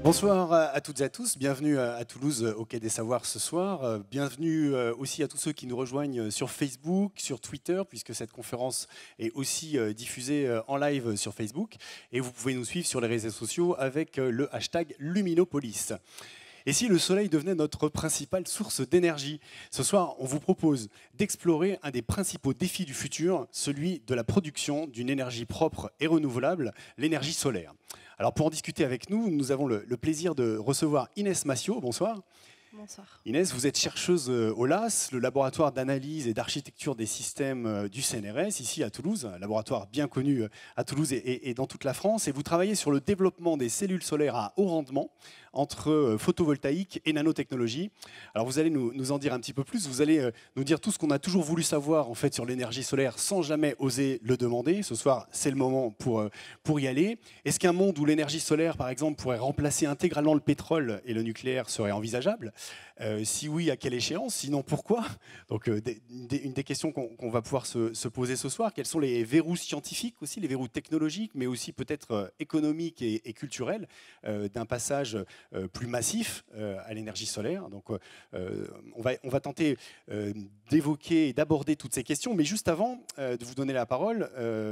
Bonsoir à toutes et à tous, bienvenue à Toulouse au Quai des Savoirs ce soir. Bienvenue aussi à tous ceux qui nous rejoignent sur Facebook, sur Twitter, puisque cette conférence est aussi diffusée en live sur Facebook. Et vous pouvez nous suivre sur les réseaux sociaux avec le hashtag Luminopolis. Et si le soleil devenait notre principale source d'énergie? Ce soir, on vous propose d'explorer un des principaux défis du futur, celui de la production d'une énergie propre et renouvelable, l'énergie solaire. Alors pour en discuter avec nous, nous avons le plaisir de recevoir Inès Massiot. Bonsoir. Bonsoir. Inès, vous êtes chercheuse au LAS, le laboratoire d'analyse et d'architecture des systèmes du CNRS, ici à Toulouse, un laboratoire bien connu à Toulouse et dans toute la France. Et vous travaillez sur le développement des cellules solaires à haut rendement, entre photovoltaïque et nanotechnologie. Alors vous allez nous en dire un petit peu plus, vous allez nous dire tout ce qu'on a toujours voulu savoir en fait, sur l'énergie solaire sans jamais oser le demander. Ce soir, c'est le moment pour y aller. Est-ce qu'un monde où l'énergie solaire, par exemple, pourrait remplacer intégralement le pétrole et le nucléaire serait envisageable? Si oui, à quelle échéance? Sinon, pourquoi? Donc, une des questions qu'on va pouvoir se poser ce soir, quels sont les verrous scientifiques aussi, les verrous technologiques, mais aussi peut-être économiques et culturels d'un passage plus massif à l'énergie solaire? Donc, on va tenter d'évoquer et d'aborder toutes ces questions, mais juste avant de vous donner la parole,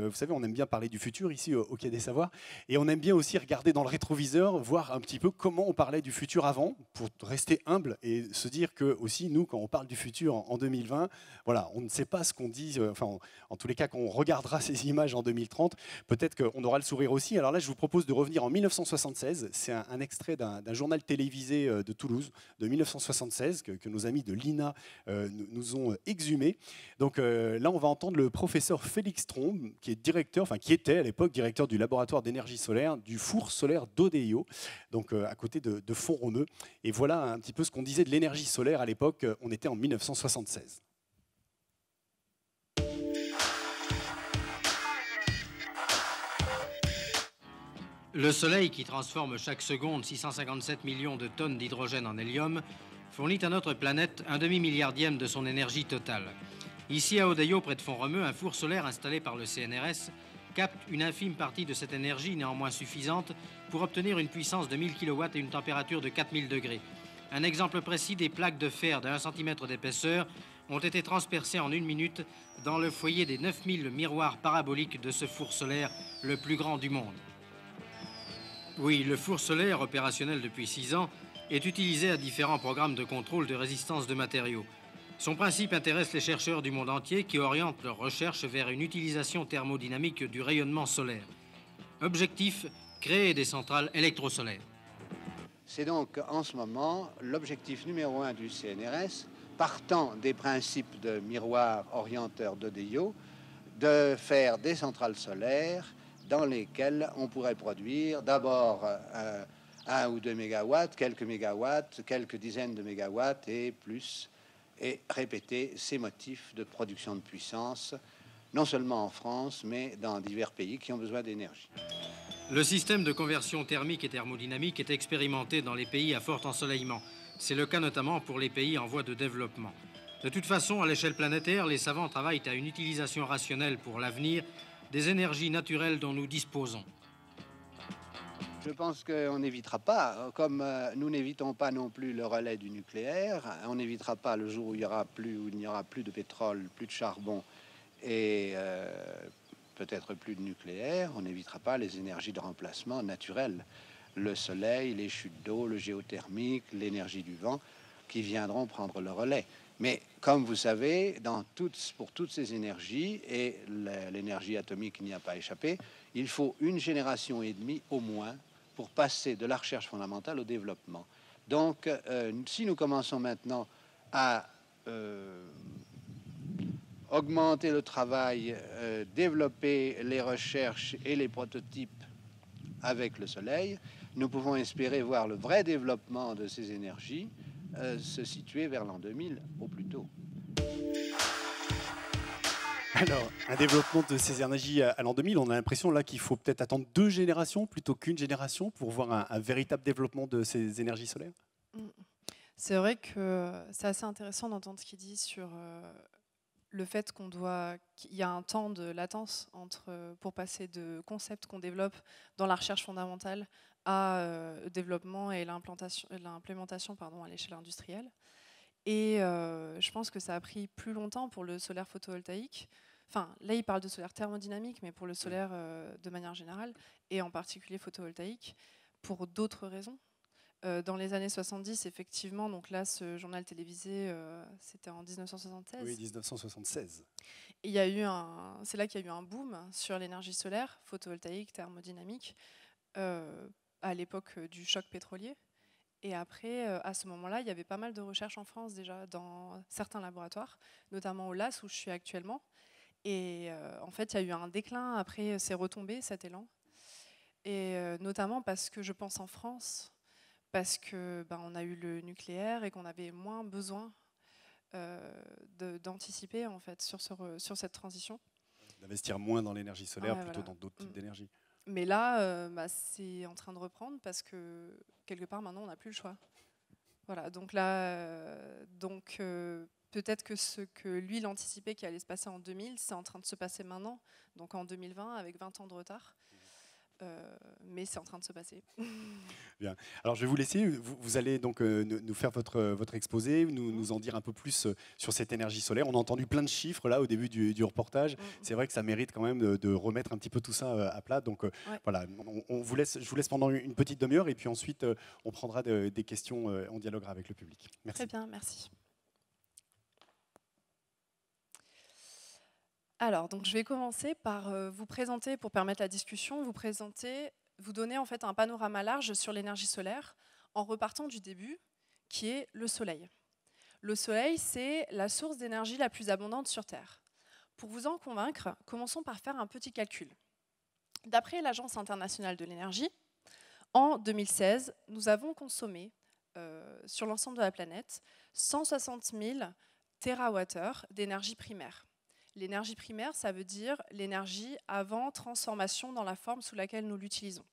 vous savez, on aime bien parler du futur ici au Quai des Savoirs, et on aime bien aussi regarder dans le rétroviseur, voir un petit peu comment on parlait du futur avant, pour rester humble et se dire que aussi nous, quand on parle du futur en 2020, voilà, on ne sait pas ce qu'on dit, enfin en tous les cas, quand on regardera ces images en 2030, peut-être qu'on aura le sourire aussi. Alors là, je vous propose de revenir en 1976, c'est un extrait d'un journal télévisé de Toulouse, de 1976, que nos amis de l'INA nous ont exhumé. Donc là, on va entendre le professeur Félix Trombe, qui est directeur, enfin qui était à l'époque directeur du laboratoire d'énergie solaire du four solaire d'Odeo, donc à côté de Font-Romeu. Et voilà un petit peu ce qu'on disait de l'énergie solaire à l'époque, on était en 1976. Le Soleil, qui transforme chaque seconde 657 millions de tonnes d'hydrogène en hélium, fournit à notre planète un demi-milliardième de son énergie totale. Ici à Odeo, près de Font-Romeu, un four solaire installé par le CNRS capte une infime partie de cette énergie, néanmoins suffisante, pour obtenir une puissance de 1000 kW et une température de 4000 degrés. Un exemple précis, des plaques de fer de 1 cm d'épaisseur ont été transpercées en 1 minute dans le foyer des 9000 miroirs paraboliques de ce four solaire, le plus grand du monde. Oui, le four solaire, opérationnel depuis 6 ans, est utilisé à différents programmes de contrôle de résistance de matériaux. Son principe intéresse les chercheurs du monde entier qui orientent leurs recherches vers une utilisation thermodynamique du rayonnement solaire. Objectif, créer des centrales électrosolaires. C'est donc en ce moment l'objectif numéro 1 du CNRS, partant des principes de miroir orienteur d'Odeo, de faire des centrales solaires dans lesquelles on pourrait produire d'abord 1 ou 2 mégawatts, quelques dizaines de mégawatts et plus, et répéter ces motifs de production de puissance, non seulement en France, mais dans divers pays qui ont besoin d'énergie. Le système de conversion thermique et thermodynamique est expérimenté dans les pays à fort ensoleillement. C'est le cas notamment pour les pays en voie de développement. De toute façon, à l'échelle planétaire, les savants travaillent à une utilisation rationnelle pour l'avenir des énergies naturelles dont nous disposons. Je pense qu'on n'évitera pas, comme nous n'évitons pas non plus le relais du nucléaire, on n'évitera pas le jour où il n'y aura plus de pétrole, plus de charbon et peut-être plus de nucléaire, on n'évitera pas les énergies de remplacement naturelles. Le soleil, les chutes d'eau, le géothermique, l'énergie du vent qui viendront prendre le relais. Mais comme vous savez, pour toutes ces énergies, et l'énergie atomique n'y a pas échappé, il faut 1,5 génération au moins pour passer de la recherche fondamentale au développement. Donc, si nous commençons maintenant à augmenter le travail, développer les recherches et les prototypes avec le soleil, nous pouvons espérer voir le vrai développement de ces énergies se situer vers l'an 2000 au plus tôt. Alors, un développement de ces énergies à l'an 2000, on a l'impression là qu'il faut peut-être attendre 2 générations plutôt qu'une génération pour voir un véritable développement de ces énergies solaires. C'est vrai que c'est assez intéressant d'entendre ce qu'il dit sur le fait qu'il y a un temps de latence pour passer de concepts qu'on développe dans la recherche fondamentale à développement et l'implémentation à l'échelle industrielle. Et je pense que ça a pris plus longtemps pour le solaire photovoltaïque. Enfin, là, il parle de solaire thermodynamique, mais pour le solaire de manière générale, et en particulier photovoltaïque, pour d'autres raisons. Dans les années 70, effectivement, donc là, ce journal télévisé, c'était en 1976. Oui, 1976. C'est là qu'il y a eu un boom sur l'énergie solaire, photovoltaïque, thermodynamique, à l'époque du choc pétrolier. Et après, à ce moment-là, il y avait pas mal de recherches en France déjà dans certains laboratoires, notamment au LAS où je suis actuellement. Et en fait, il y a eu un déclin, après c'est retombé cet élan. Et notamment parce que je pense en France, parce que on a eu le nucléaire et qu'on avait moins besoin d'anticiper en fait sur cette transition. D'investir moins dans l'énergie solaire, plutôt voilà. dans d'autres types d'énergie. Mais là, c'est en train de reprendre parce que quelque part maintenant on n'a plus le choix. Voilà, donc là, peut-être que ce que lui il anticipait qui allait se passer en 2000, c'est en train de se passer maintenant, donc en 2020 avec 20 ans de retard. Mais c'est en train de se passer. Bien. Alors je vais vous laisser. Vous allez donc nous faire votre exposé, nous en dire un peu plus sur cette énergie solaire. On a entendu plein de chiffres là au début du reportage. C'est vrai que ça mérite quand même de remettre un petit peu tout ça à plat. Donc voilà, je vous laisse pendant une petite demi-heure et puis ensuite on prendra des questions, on dialoguera avec le public. Merci. Très bien, merci. Alors, donc, je vais commencer par vous présenter, pour permettre la discussion, vous donner en fait un panorama large sur l'énergie solaire en repartant du début, qui est le Soleil. Le Soleil, c'est la source d'énergie la plus abondante sur Terre. Pour vous en convaincre, commençons par faire un petit calcul. D'après l'Agence internationale de l'énergie, en 2016, nous avons consommé sur l'ensemble de la planète 160 000 TWh d'énergie primaire. L'énergie primaire, ça veut dire l'énergie avant transformation dans la forme sous laquelle nous l'utilisons.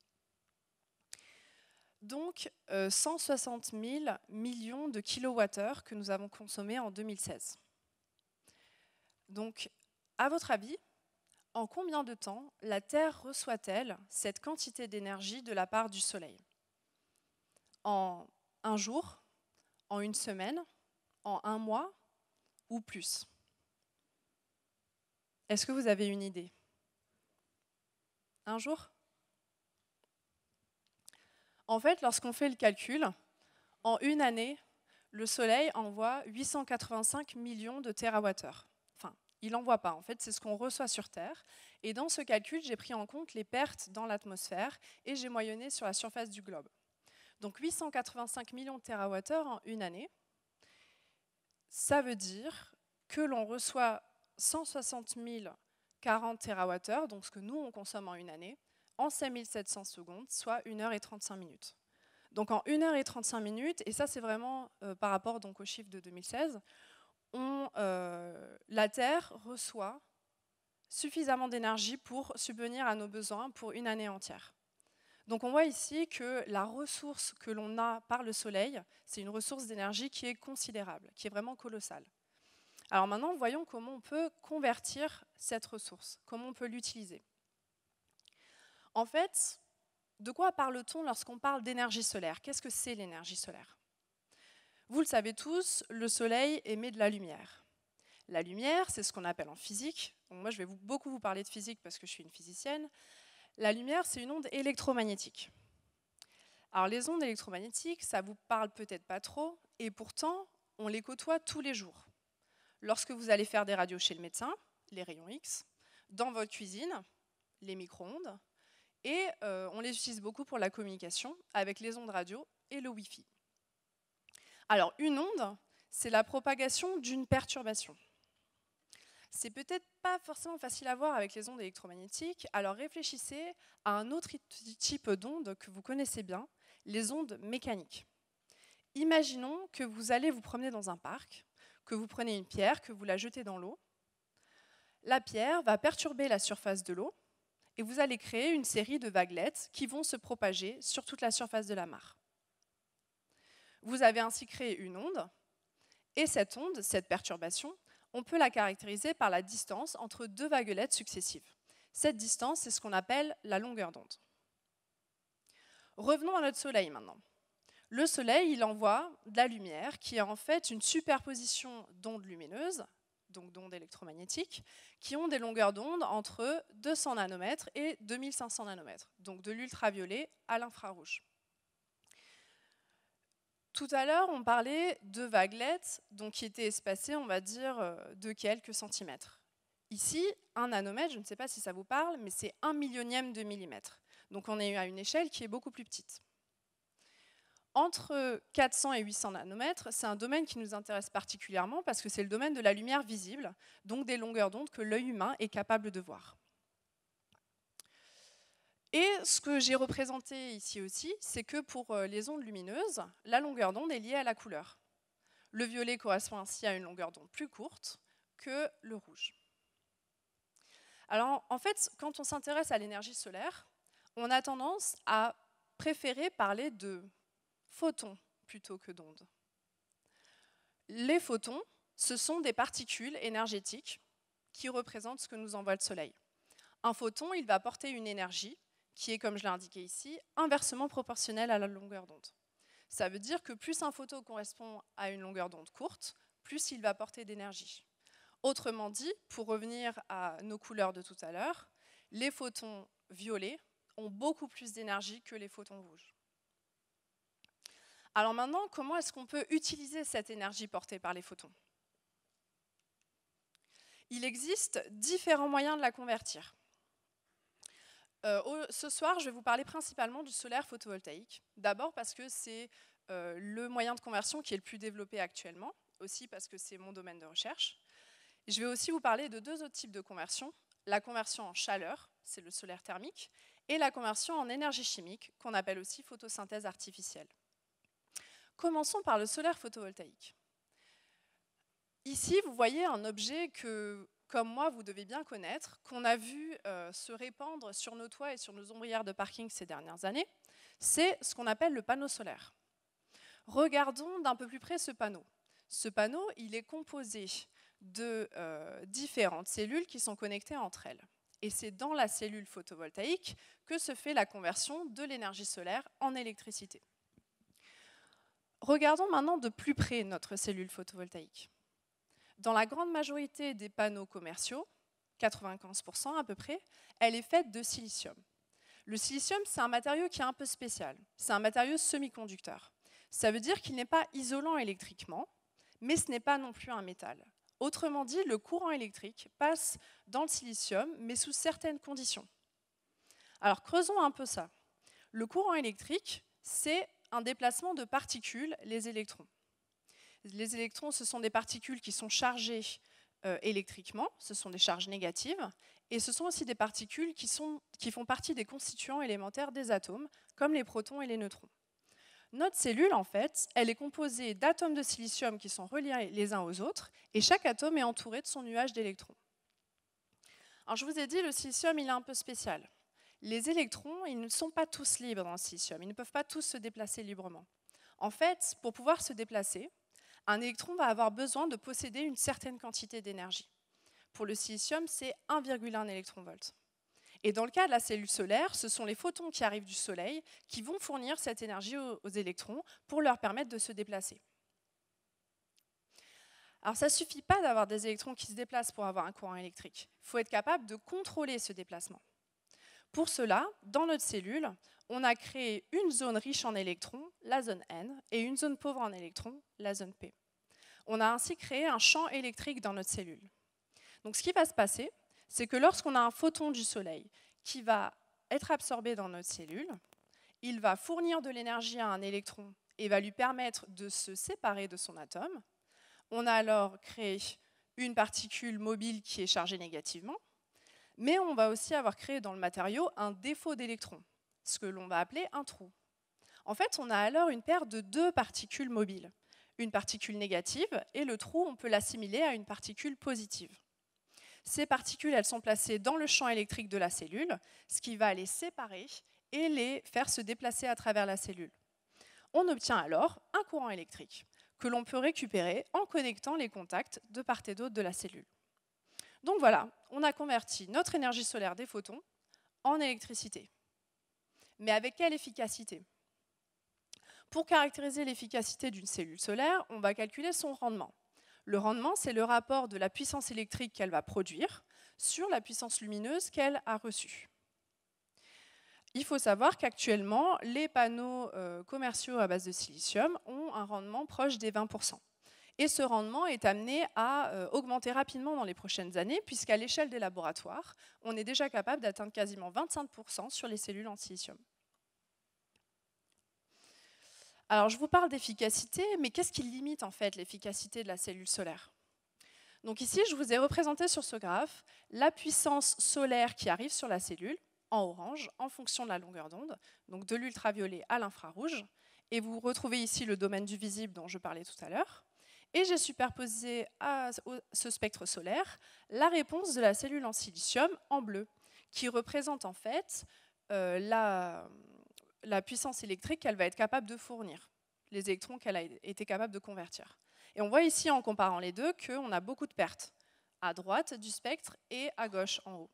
Donc, 160 000 millions de kilowattheures que nous avons consommés en 2016. Donc, à votre avis, en combien de temps la Terre reçoit-elle cette quantité d'énergie de la part du Soleil? En un jour, en une semaine, en un mois ou plus? Est-ce que vous avez une idée? Un jour? En fait, lorsqu'on fait le calcul, en une année, le Soleil envoie 885 millions de térawattheures. Enfin, il n'envoie pas, en fait, c'est ce qu'on reçoit sur Terre. Et dans ce calcul, j'ai pris en compte les pertes dans l'atmosphère et j'ai moyenné sur la surface du globe. Donc 885 millions de térawattheures en une année, ça veut dire que l'on reçoit 160 040 TWh, donc ce que nous, on consomme en une année, en 5700 secondes, soit 1 h et 35 minutes. Donc en 1 h et 35 minutes, et ça c'est vraiment par rapport donc, aux chiffres de 2016, la Terre reçoit suffisamment d'énergie pour subvenir à nos besoins pour une année entière. Donc on voit ici que la ressource que l'on a par le Soleil, c'est une ressource d'énergie qui est considérable, qui est vraiment colossale. Alors maintenant, voyons comment on peut convertir cette ressource, comment on peut l'utiliser. En fait, de quoi parle-t-on lorsqu'on parle d'énergie solaire? Qu'est-ce que c'est l'énergie solaire? Vous le savez tous, le Soleil émet de la lumière. La lumière, c'est ce qu'on appelle en physique, donc moi je vais beaucoup vous parler de physique parce que je suis une physicienne, la lumière c'est une onde électromagnétique. Alors les ondes électromagnétiques, ça vous parle peut-être pas trop, et pourtant on les côtoie tous les jours. Lorsque vous allez faire des radios chez le médecin, les rayons X, dans votre cuisine, les micro-ondes, et on les utilise beaucoup pour la communication avec les ondes radio et le Wi-Fi. Alors une onde, c'est la propagation d'une perturbation. C'est peut-être pas forcément facile à voir avec les ondes électromagnétiques, alors réfléchissez à un autre type d'onde que vous connaissez bien, les ondes mécaniques. Imaginons que vous allez vous promener dans un parc, que vous prenez une pierre, que vous la jetez dans l'eau. La pierre va perturber la surface de l'eau et vous allez créer une série de vaguelettes qui vont se propager sur toute la surface de la mare. Vous avez ainsi créé une onde et cette onde, cette perturbation, on peut la caractériser par la distance entre deux vaguelettes successives. Cette distance, c'est ce qu'on appelle la longueur d'onde. Revenons à notre Soleil maintenant. Le Soleil, il envoie de la lumière qui est en fait une superposition d'ondes lumineuses, donc d'ondes électromagnétiques, qui ont des longueurs d'onde entre 200 nanomètres et 2500 nanomètres, donc de l'ultraviolet à l'infrarouge. Tout à l'heure, on parlait de vaguelettes donc, qui étaient espacées, on va dire, de quelques centimètres. Ici, un nanomètre, je ne sais pas si ça vous parle, mais c'est 1/1000e de millimètre. Donc on est à une échelle qui est beaucoup plus petite. Entre 400 et 800 nanomètres, c'est un domaine qui nous intéresse particulièrement parce que c'est le domaine de la lumière visible, donc des longueurs d'onde que l'œil humain est capable de voir. Et ce que j'ai représenté ici aussi, c'est que pour les ondes lumineuses, la longueur d'onde est liée à la couleur. Le violet correspond ainsi à une longueur d'onde plus courte que le rouge. Alors en fait, quand on s'intéresse à l'énergie solaire, on a tendance à préférer parler de photons plutôt que d'ondes. Les photons, ce sont des particules énergétiques qui représentent ce que nous envoie le Soleil. Un photon, il va porter une énergie qui est, comme je l'ai indiqué ici, inversement proportionnelle à la longueur d'onde. Ça veut dire que plus un photon correspond à une longueur d'onde courte, plus il va porter d'énergie. Autrement dit, pour revenir à nos couleurs de tout à l'heure, les photons violets ont beaucoup plus d'énergie que les photons rouges. Alors maintenant, comment est-ce qu'on peut utiliser cette énergie portée par les photons? Il existe différents moyens de la convertir. Ce soir, je vais vous parler principalement du solaire photovoltaïque. D'abord parce que c'est le moyen de conversion qui est le plus développé actuellement, aussi parce que c'est mon domaine de recherche. Je vais aussi vous parler de deux autres types de conversion. La conversion en chaleur, c'est le solaire thermique, et la conversion en énergie chimique, qu'on appelle aussi photosynthèse artificielle. Commençons par le solaire photovoltaïque. Ici, vous voyez un objet que, comme moi, vous devez bien connaître, qu'on a vu se répandre sur nos toits et sur nos ombrières de parking ces dernières années. C'est ce qu'on appelle le panneau solaire. Regardons d'un peu plus près ce panneau. Ce panneau, il est composé de différentes cellules qui sont connectées entre elles. Et c'est dans la cellule photovoltaïque que se fait la conversion de l'énergie solaire en électricité. Regardons maintenant de plus près notre cellule photovoltaïque. Dans la grande majorité des panneaux commerciaux, 95% à peu près, elle est faite de silicium. Le silicium, c'est un matériau qui est un peu spécial. C'est un matériau semi-conducteur. Ça veut dire qu'il n'est pas isolant électriquement, mais ce n'est pas non plus un métal. Autrement dit, le courant électrique passe dans le silicium, mais sous certaines conditions. Alors creusons un peu ça. Le courant électrique, c'est un déplacement de particules, les électrons. Les électrons, ce sont des particules qui sont chargées électriquement, ce sont des charges négatives, et ce sont aussi des particules qui font partie des constituants élémentaires des atomes, comme les protons et les neutrons. Notre cellule, en fait, elle est composée d'atomes de silicium qui sont reliés les uns aux autres, et chaque atome est entouré de son nuage d'électrons. Alors, je vous ai dit, le silicium, il est un peu spécial. Les électrons, ils ne sont pas tous libres dans le silicium, ils ne peuvent pas tous se déplacer librement. En fait, pour pouvoir se déplacer, un électron va avoir besoin de posséder une certaine quantité d'énergie. Pour le silicium, c'est 1,1 électron-volt. Et dans le cas de la cellule solaire, ce sont les photons qui arrivent du Soleil qui vont fournir cette énergie aux électrons pour leur permettre de se déplacer. Alors ça ne suffit pas d'avoir des électrons qui se déplacent pour avoir un courant électrique. Il faut être capable de contrôler ce déplacement. Pour cela, dans notre cellule, on a créé une zone riche en électrons, la zone N, et une zone pauvre en électrons, la zone P. On a ainsi créé un champ électrique dans notre cellule. Donc ce qui va se passer, c'est que lorsqu'on a un photon du Soleil qui va être absorbé dans notre cellule, il va fournir de l'énergie à un électron et va lui permettre de se séparer de son atome. On a alors créé une particule mobile qui est chargée négativement, mais on va aussi avoir créé dans le matériau un défaut d'électrons, ce que l'on va appeler un trou. En fait, on a alors une paire de deux particules mobiles, une particule négative, et le trou, on peut l'assimiler à une particule positive. Ces particules, elles sont placées dans le champ électrique de la cellule, ce qui va les séparer et les faire se déplacer à travers la cellule. On obtient alors un courant électrique que l'on peut récupérer en connectant les contacts de part et d'autre de la cellule. Donc voilà, on a converti notre énergie solaire des photons en électricité. Mais avec quelle efficacité? Pour caractériser l'efficacité d'une cellule solaire, on va calculer son rendement. Le rendement, c'est le rapport de la puissance électrique qu'elle va produire sur la puissance lumineuse qu'elle a reçue. Il faut savoir qu'actuellement, les panneaux commerciaux à base de silicium ont un rendement proche des 20%. Et ce rendement est amené à augmenter rapidement dans les prochaines années, puisqu'à l'échelle des laboratoires, on est déjà capable d'atteindre quasiment 25% sur les cellules en silicium. Alors, je vous parle d'efficacité, mais qu'est-ce qui limite en fait l'efficacité de la cellule solaire? Donc ici, je vous ai représenté sur ce graphe la puissance solaire qui arrive sur la cellule, en orange, en fonction de la longueur d'onde, donc de l'ultraviolet à l'infrarouge. Et vous retrouvez ici le domaine du visible dont je parlais tout à l'heure. Et j'ai superposé à ce spectre solaire la réponse de la cellule en silicium en bleu, qui représente en fait la puissance électrique qu'elle va être capable de fournir, les électrons qu'elle a été capable de convertir. Et on voit ici, en comparant les deux, qu'on a beaucoup de pertes, à droite du spectre et à gauche en haut.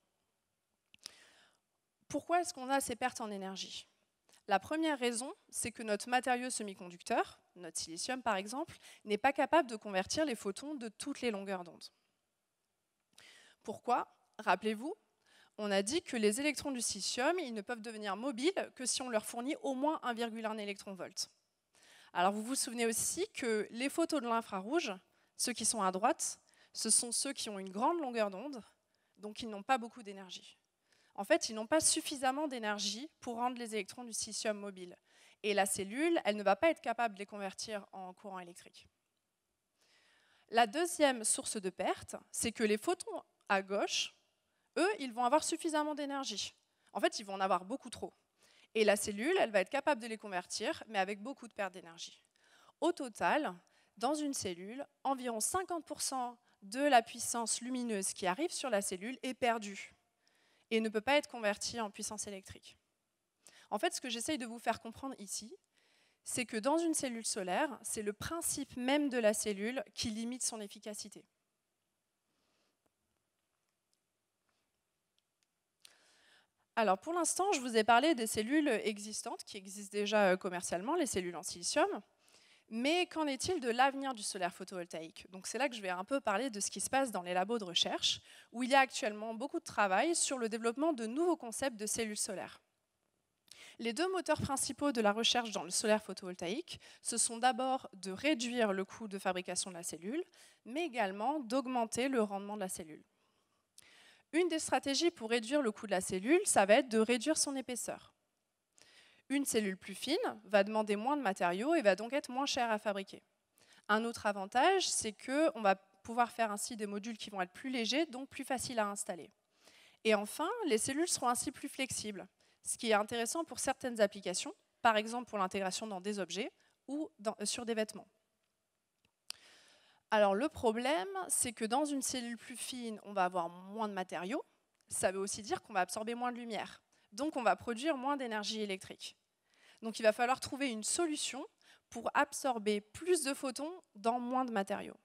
Pourquoi est-ce qu'on a ces pertes en énergie? La première raison, c'est que notre matériau semi-conducteur, notre silicium par exemple, n'est pas capable de convertir les photons de toutes les longueurs d'onde. Pourquoi? Rappelez-vous, on a dit que les électrons du silicium, ils ne peuvent devenir mobiles que si on leur fournit au moins 1,1 électron-volt. Alors vous vous souvenez aussi que les photos de l'infrarouge, ceux qui sont à droite, ce sont ceux qui ont une grande longueur d'onde, donc ils n'ont pas beaucoup d'énergie. En fait, ils n'ont pas suffisamment d'énergie pour rendre les électrons du silicium mobiles. Et la cellule, elle ne va pas être capable de les convertir en courant électrique. La deuxième source de perte, c'est que les photons à gauche, eux, ils vont avoir suffisamment d'énergie. En fait, ils vont en avoir beaucoup trop. Et la cellule, elle va être capable de les convertir, mais avec beaucoup de perte d'énergie. Au total, dans une cellule, environ 50% de la puissance lumineuse qui arrive sur la cellule est perdue et ne peut pas être convertie en puissance électrique. En fait, ce que j'essaye de vous faire comprendre ici, c'est que dans une cellule solaire, c'est le principe même de la cellule qui limite son efficacité. Alors pour l'instant, je vous ai parlé des cellules existantes qui existent déjà commercialement, les cellules en silicium. Mais qu'en est-il de l'avenir du solaire photovoltaïque? Donc c'est là que je vais un peu parler de ce qui se passe dans les labos de recherche, où il y a actuellement beaucoup de travail sur le développement de nouveaux concepts de cellules solaires. Les deux moteurs principaux de la recherche dans le solaire photovoltaïque, ce sont d'abord de réduire le coût de fabrication de la cellule, mais également d'augmenter le rendement de la cellule. Une des stratégies pour réduire le coût de la cellule, ça va être de réduire son épaisseur. Une cellule plus fine va demander moins de matériaux et va donc être moins chère à fabriquer. Un autre avantage, c'est qu'on va pouvoir faire ainsi des modules qui vont être plus légers, donc plus faciles à installer. Et enfin, les cellules seront ainsi plus flexibles, ce qui est intéressant pour certaines applications, par exemple pour l'intégration dans des objets ou sur des vêtements. Alors le problème, c'est que dans une cellule plus fine, on va avoir moins de matériaux. Ça veut aussi dire qu'on va absorber moins de lumière. Donc on va produire moins d'énergie électrique. Donc il va falloir trouver une solution pour absorber plus de photons dans moins de matériaux.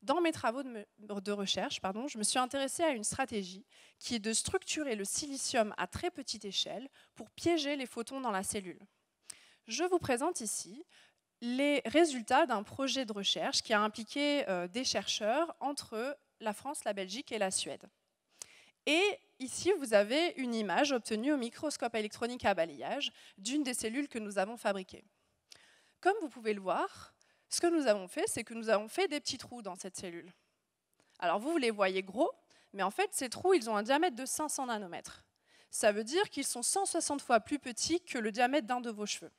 Dans mes travaux de recherche, je me suis intéressée à une stratégie qui est de structurer le silicium à très petite échelle pour piéger les photons dans la cellule. Je vous présente ici les résultats d'un projet de recherche qui a impliqué des chercheurs entre la France, la Belgique et la Suède. Et ici, vous avez une image obtenue au microscope électronique à balayage d'une des cellules que nous avons fabriquées. Comme vous pouvez le voir, ce que nous avons fait, c'est que nous avons fait des petits trous dans cette cellule. Alors vous les voyez gros, mais en fait, ces trous, ils ont un diamètre de 500 nanomètres. Ça veut dire qu'ils sont 160 fois plus petits que le diamètre d'un de vos cheveux.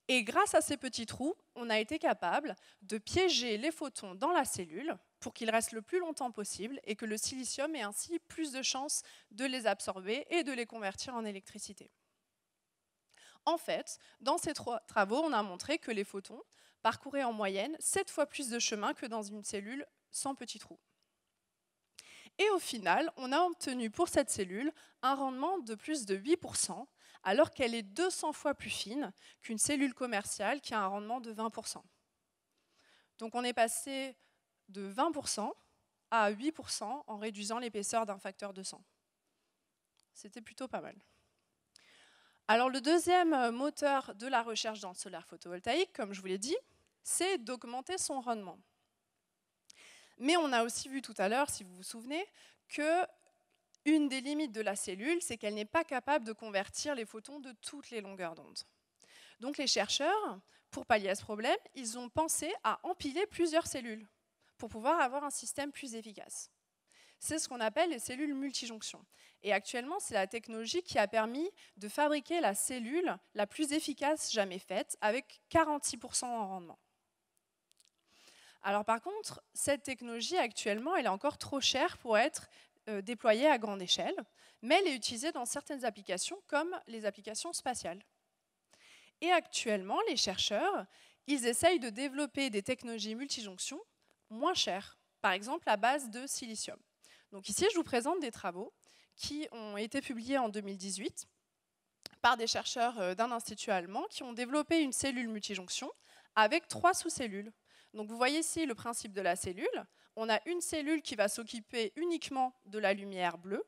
Et grâce à ces petits trous, on a été capable de piéger les photons dans la cellule pour qu'ils restent le plus longtemps possible et que le silicium ait ainsi plus de chances de les absorber et de les convertir en électricité. En fait, dans ces travaux, on a montré que les photons parcouraient en moyenne 7 fois plus de chemin que dans une cellule sans petits trous. Et au final, on a obtenu pour cette cellule un rendement de plus de 8%, alors qu'elle est 200 fois plus fine qu'une cellule commerciale qui a un rendement de 20%. Donc on est passé de 20% à 8% en réduisant l'épaisseur d'un facteur de 100. C'était plutôt pas mal. Alors le deuxième moteur de la recherche dans le solaire photovoltaïque, comme je vous l'ai dit, c'est d'augmenter son rendement. Mais on a aussi vu tout à l'heure, si vous vous souvenez, que une des limites de la cellule, c'est qu'elle n'est pas capable de convertir les photons de toutes les longueurs d'onde. Donc les chercheurs, pour pallier à ce problème, ils ont pensé à empiler plusieurs cellules pour pouvoir avoir un système plus efficace. C'est ce qu'on appelle les cellules multijonctions. Et actuellement, c'est la technologie qui a permis de fabriquer la cellule la plus efficace jamais faite, avec 46% en rendement. Alors par contre, cette technologie actuellement, elle est encore trop chère pour être déployée à grande échelle, mais elle est utilisée dans certaines applications, comme les applications spatiales. Et actuellement, les chercheurs, ils essayent de développer des technologies multijonctions moins chères, par exemple à base de silicium. Donc ici, je vous présente des travaux qui ont été publiés en 2018 par des chercheurs d'un institut allemand qui ont développé une cellule multijonction avec 3 sous-cellules. Donc vous voyez ici le principe de la cellule. On a une cellule qui va s'occuper uniquement de la lumière bleue,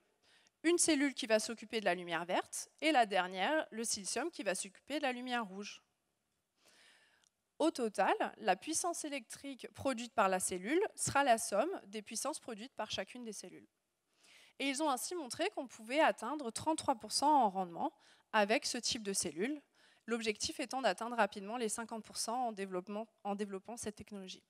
une cellule qui va s'occuper de la lumière verte, et la dernière, le silicium, qui va s'occuper de la lumière rouge. Au total, la puissance électrique produite par la cellule sera la somme des puissances produites par chacune des cellules. Et ils ont ainsi montré qu'on pouvait atteindre 33% en rendement avec ce type de cellule, l'objectif étant d'atteindre rapidement les 50% en développant cette technologie.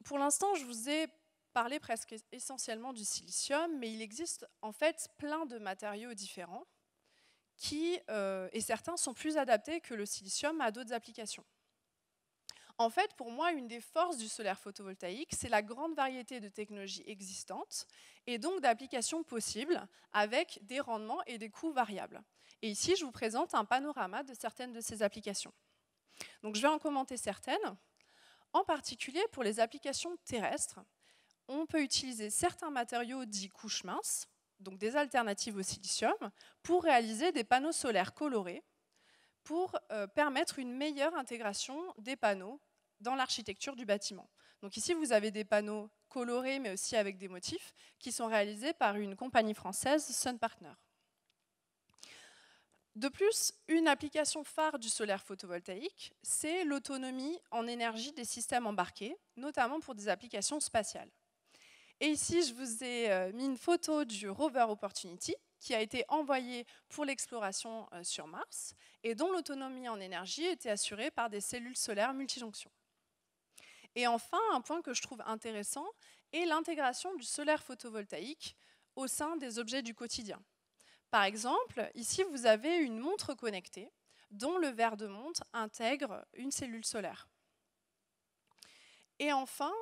Pour l'instant, je vous ai parlé presque essentiellement du silicium, mais il existe en fait plein de matériaux différents et certains sont plus adaptés que le silicium à d'autres applications. En fait, pour moi, une des forces du solaire photovoltaïque, c'est la grande variété de technologies existantes et donc d'applications possibles avec des rendements et des coûts variables. Et ici, je vous présente un panorama de certaines de ces applications. Donc, je vais en commenter certaines. En particulier, pour les applications terrestres, on peut utiliser certains matériaux dits couches minces, donc des alternatives au silicium, pour réaliser des panneaux solaires colorés, pour permettre une meilleure intégration des panneaux dans l'architecture du bâtiment. Donc ici, vous avez des panneaux colorés, mais aussi avec des motifs, qui sont réalisés par une compagnie française, Sun Partner. De plus, une application phare du solaire photovoltaïque, c'est l'autonomie en énergie des systèmes embarqués, notamment pour des applications spatiales. Et ici, je vous ai mis une photo du rover Opportunity, qui a été envoyé pour l'exploration sur Mars, et dont l'autonomie en énergie était assurée par des cellules solaires multijonctions. Et enfin, un point que je trouve intéressant est l'intégration du solaire photovoltaïque au sein des objets du quotidien. Par exemple, ici, vous avez une montre connectée dont le verre de montre intègre une cellule solaire. Et enfin,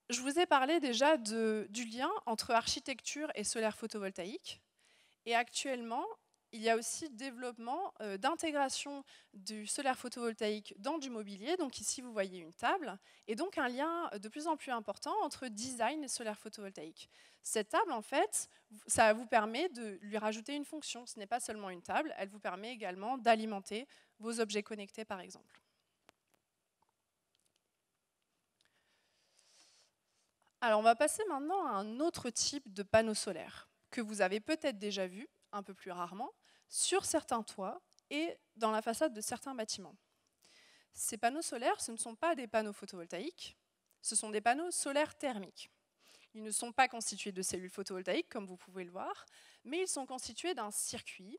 je vous ai parlé déjà du lien entre architecture et solaire photovoltaïque. Et actuellement, il y a aussi développement d'intégration du solaire photovoltaïque dans du mobilier. Donc ici, vous voyez une table. Et donc un lien de plus en plus important entre design et solaire photovoltaïque. Cette table, en fait, ça vous permet de lui rajouter une fonction. Ce n'est pas seulement une table, elle vous permet également d'alimenter vos objets connectés, par exemple. Alors, on va passer maintenant à un autre type de panneau solaire que vous avez peut-être déjà vu, un peu plus rarement, sur certains toits et dans la façade de certains bâtiments. Ces panneaux solaires, ce ne sont pas des panneaux photovoltaïques, ce sont des panneaux solaires thermiques. Ils ne sont pas constitués de cellules photovoltaïques, comme vous pouvez le voir, mais ils sont constitués d'un circuit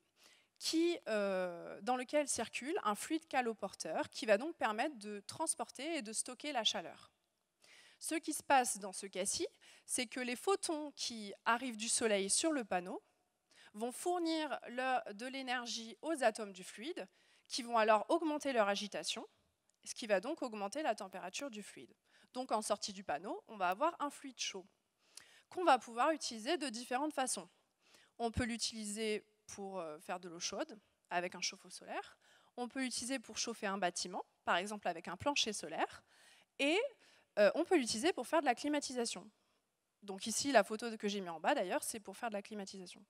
dans lequel circule un fluide caloporteur qui va donc permettre de transporter et de stocker la chaleur. Ce qui se passe dans ce cas-ci, c'est que les photons qui arrivent du soleil sur le panneau vont fournir de l'énergie aux atomes du fluide, qui vont alors augmenter leur agitation, ce qui va donc augmenter la température du fluide. Donc en sortie du panneau, on va avoir un fluide chaud, qu'on va pouvoir utiliser de différentes façons. On peut l'utiliser pour faire de l'eau chaude, avec un chauffe-eau solaire. On peut l'utiliser pour chauffer un bâtiment, par exemple avec un plancher solaire. Et on peut l'utiliser pour faire de la climatisation. Donc ici, la photo que j'ai mise en bas, d'ailleurs, c'est pour faire de la climatisation.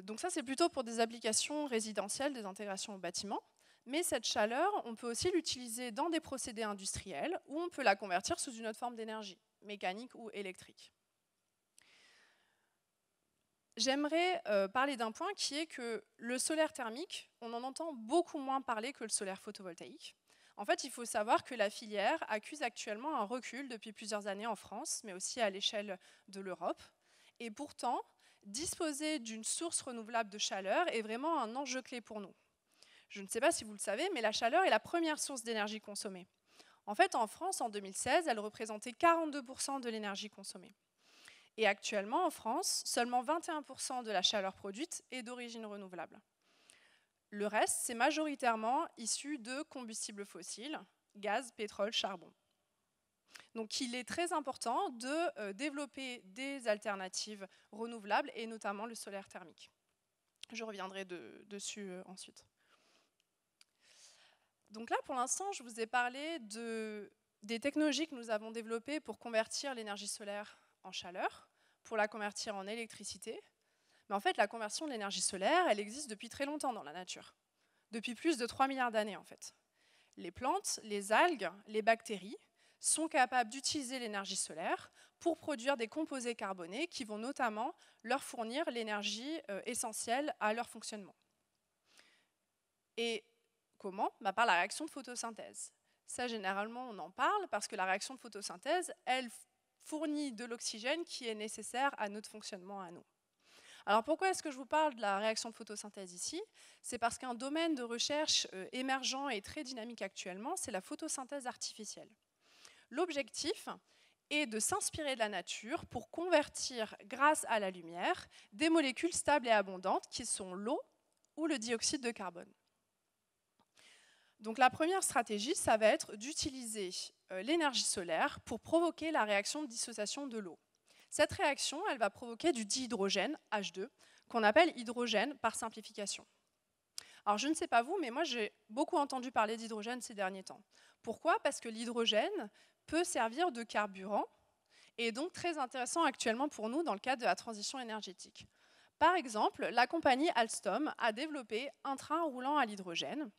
Donc ça, c'est plutôt pour des applications résidentielles, des intégrations au bâtiment. Mais cette chaleur, on peut aussi l'utiliser dans des procédés industriels ou on peut la convertir sous une autre forme d'énergie, mécanique ou électrique. J'aimerais parler d'un point qui est que le solaire thermique, on en entend beaucoup moins parler que le solaire photovoltaïque. En fait, il faut savoir que la filière accuse actuellement un recul depuis plusieurs années en France, mais aussi à l'échelle de l'Europe. Et pourtant, disposer d'une source renouvelable de chaleur est vraiment un enjeu clé pour nous. Je ne sais pas si vous le savez, mais la chaleur est la première source d'énergie consommée. En fait, en France, en 2016, elle représentait 42% de l'énergie consommée. Et actuellement, en France, seulement 21% de la chaleur produite est d'origine renouvelable. Le reste, c'est majoritairement issu de combustibles fossiles, gaz, pétrole, charbon. Donc il est très important de développer des alternatives renouvelables, et notamment le solaire thermique. Je reviendrai dessus ensuite. Donc là, pour l'instant, je vous ai parlé des technologies que nous avons développées pour convertir l'énergie solaire en chaleur, pour la convertir en électricité. Mais en fait, la conversion de l'énergie solaire, elle existe depuis très longtemps dans la nature. Depuis plus de 3 milliards d'années, en fait. Les plantes, les algues, les bactéries sont capables d'utiliser l'énergie solaire pour produire des composés carbonés qui vont notamment leur fournir l'énergie essentielle à leur fonctionnement. Et comment ? Par la réaction de photosynthèse. Ça, généralement, on en parle parce que la réaction de photosynthèse, elle fournit de l'oxygène qui est nécessaire à notre fonctionnement à nous. Alors pourquoi est-ce que je vous parle de la réaction de photosynthèse ici ? C'est parce qu'un domaine de recherche émergent et très dynamique actuellement, c'est la photosynthèse artificielle. L'objectif est de s'inspirer de la nature pour convertir, grâce à la lumière, des molécules stables et abondantes qui sont l'eau ou le dioxyde de carbone. Donc la première stratégie, ça va être d'utiliser l'énergie solaire pour provoquer la réaction de dissociation de l'eau. Cette réaction, elle va provoquer du dihydrogène, H2, qu'on appelle hydrogène par simplification. Alors je ne sais pas vous, mais moi j'ai beaucoup entendu parler d'hydrogène ces derniers temps. Pourquoi ? Parce que l'hydrogène peut servir de carburant et est donc très intéressant actuellement pour nous dans le cadre de la transition énergétique. Par exemple, la compagnie Alstom a développé un train roulant à l'hydrogène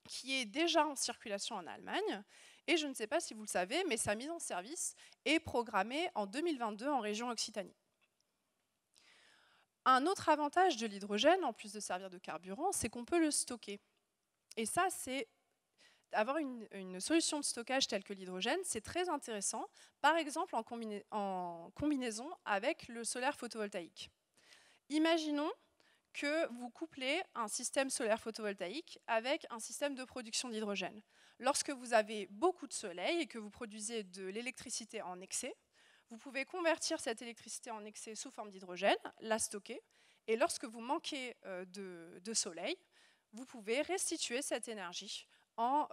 qui est déjà en circulation en Allemagne. Et je ne sais pas si vous le savez, mais sa mise en service est programmée en 2022 en région Occitanie. Un autre avantage de l'hydrogène, en plus de servir de carburant, c'est qu'on peut le stocker. Et ça, c'est avoir une solution de stockage telle que l'hydrogène, c'est très intéressant, par exemple en combinaison avec le solaire photovoltaïque. Imaginons que vous couplez un système solaire photovoltaïque avec un système de production d'hydrogène. Lorsque vous avez beaucoup de soleil et que vous produisez de l'électricité en excès, vous pouvez convertir cette électricité en excès sous forme d'hydrogène, la stocker, et lorsque vous manquez de soleil, vous pouvez restituer cette énergie en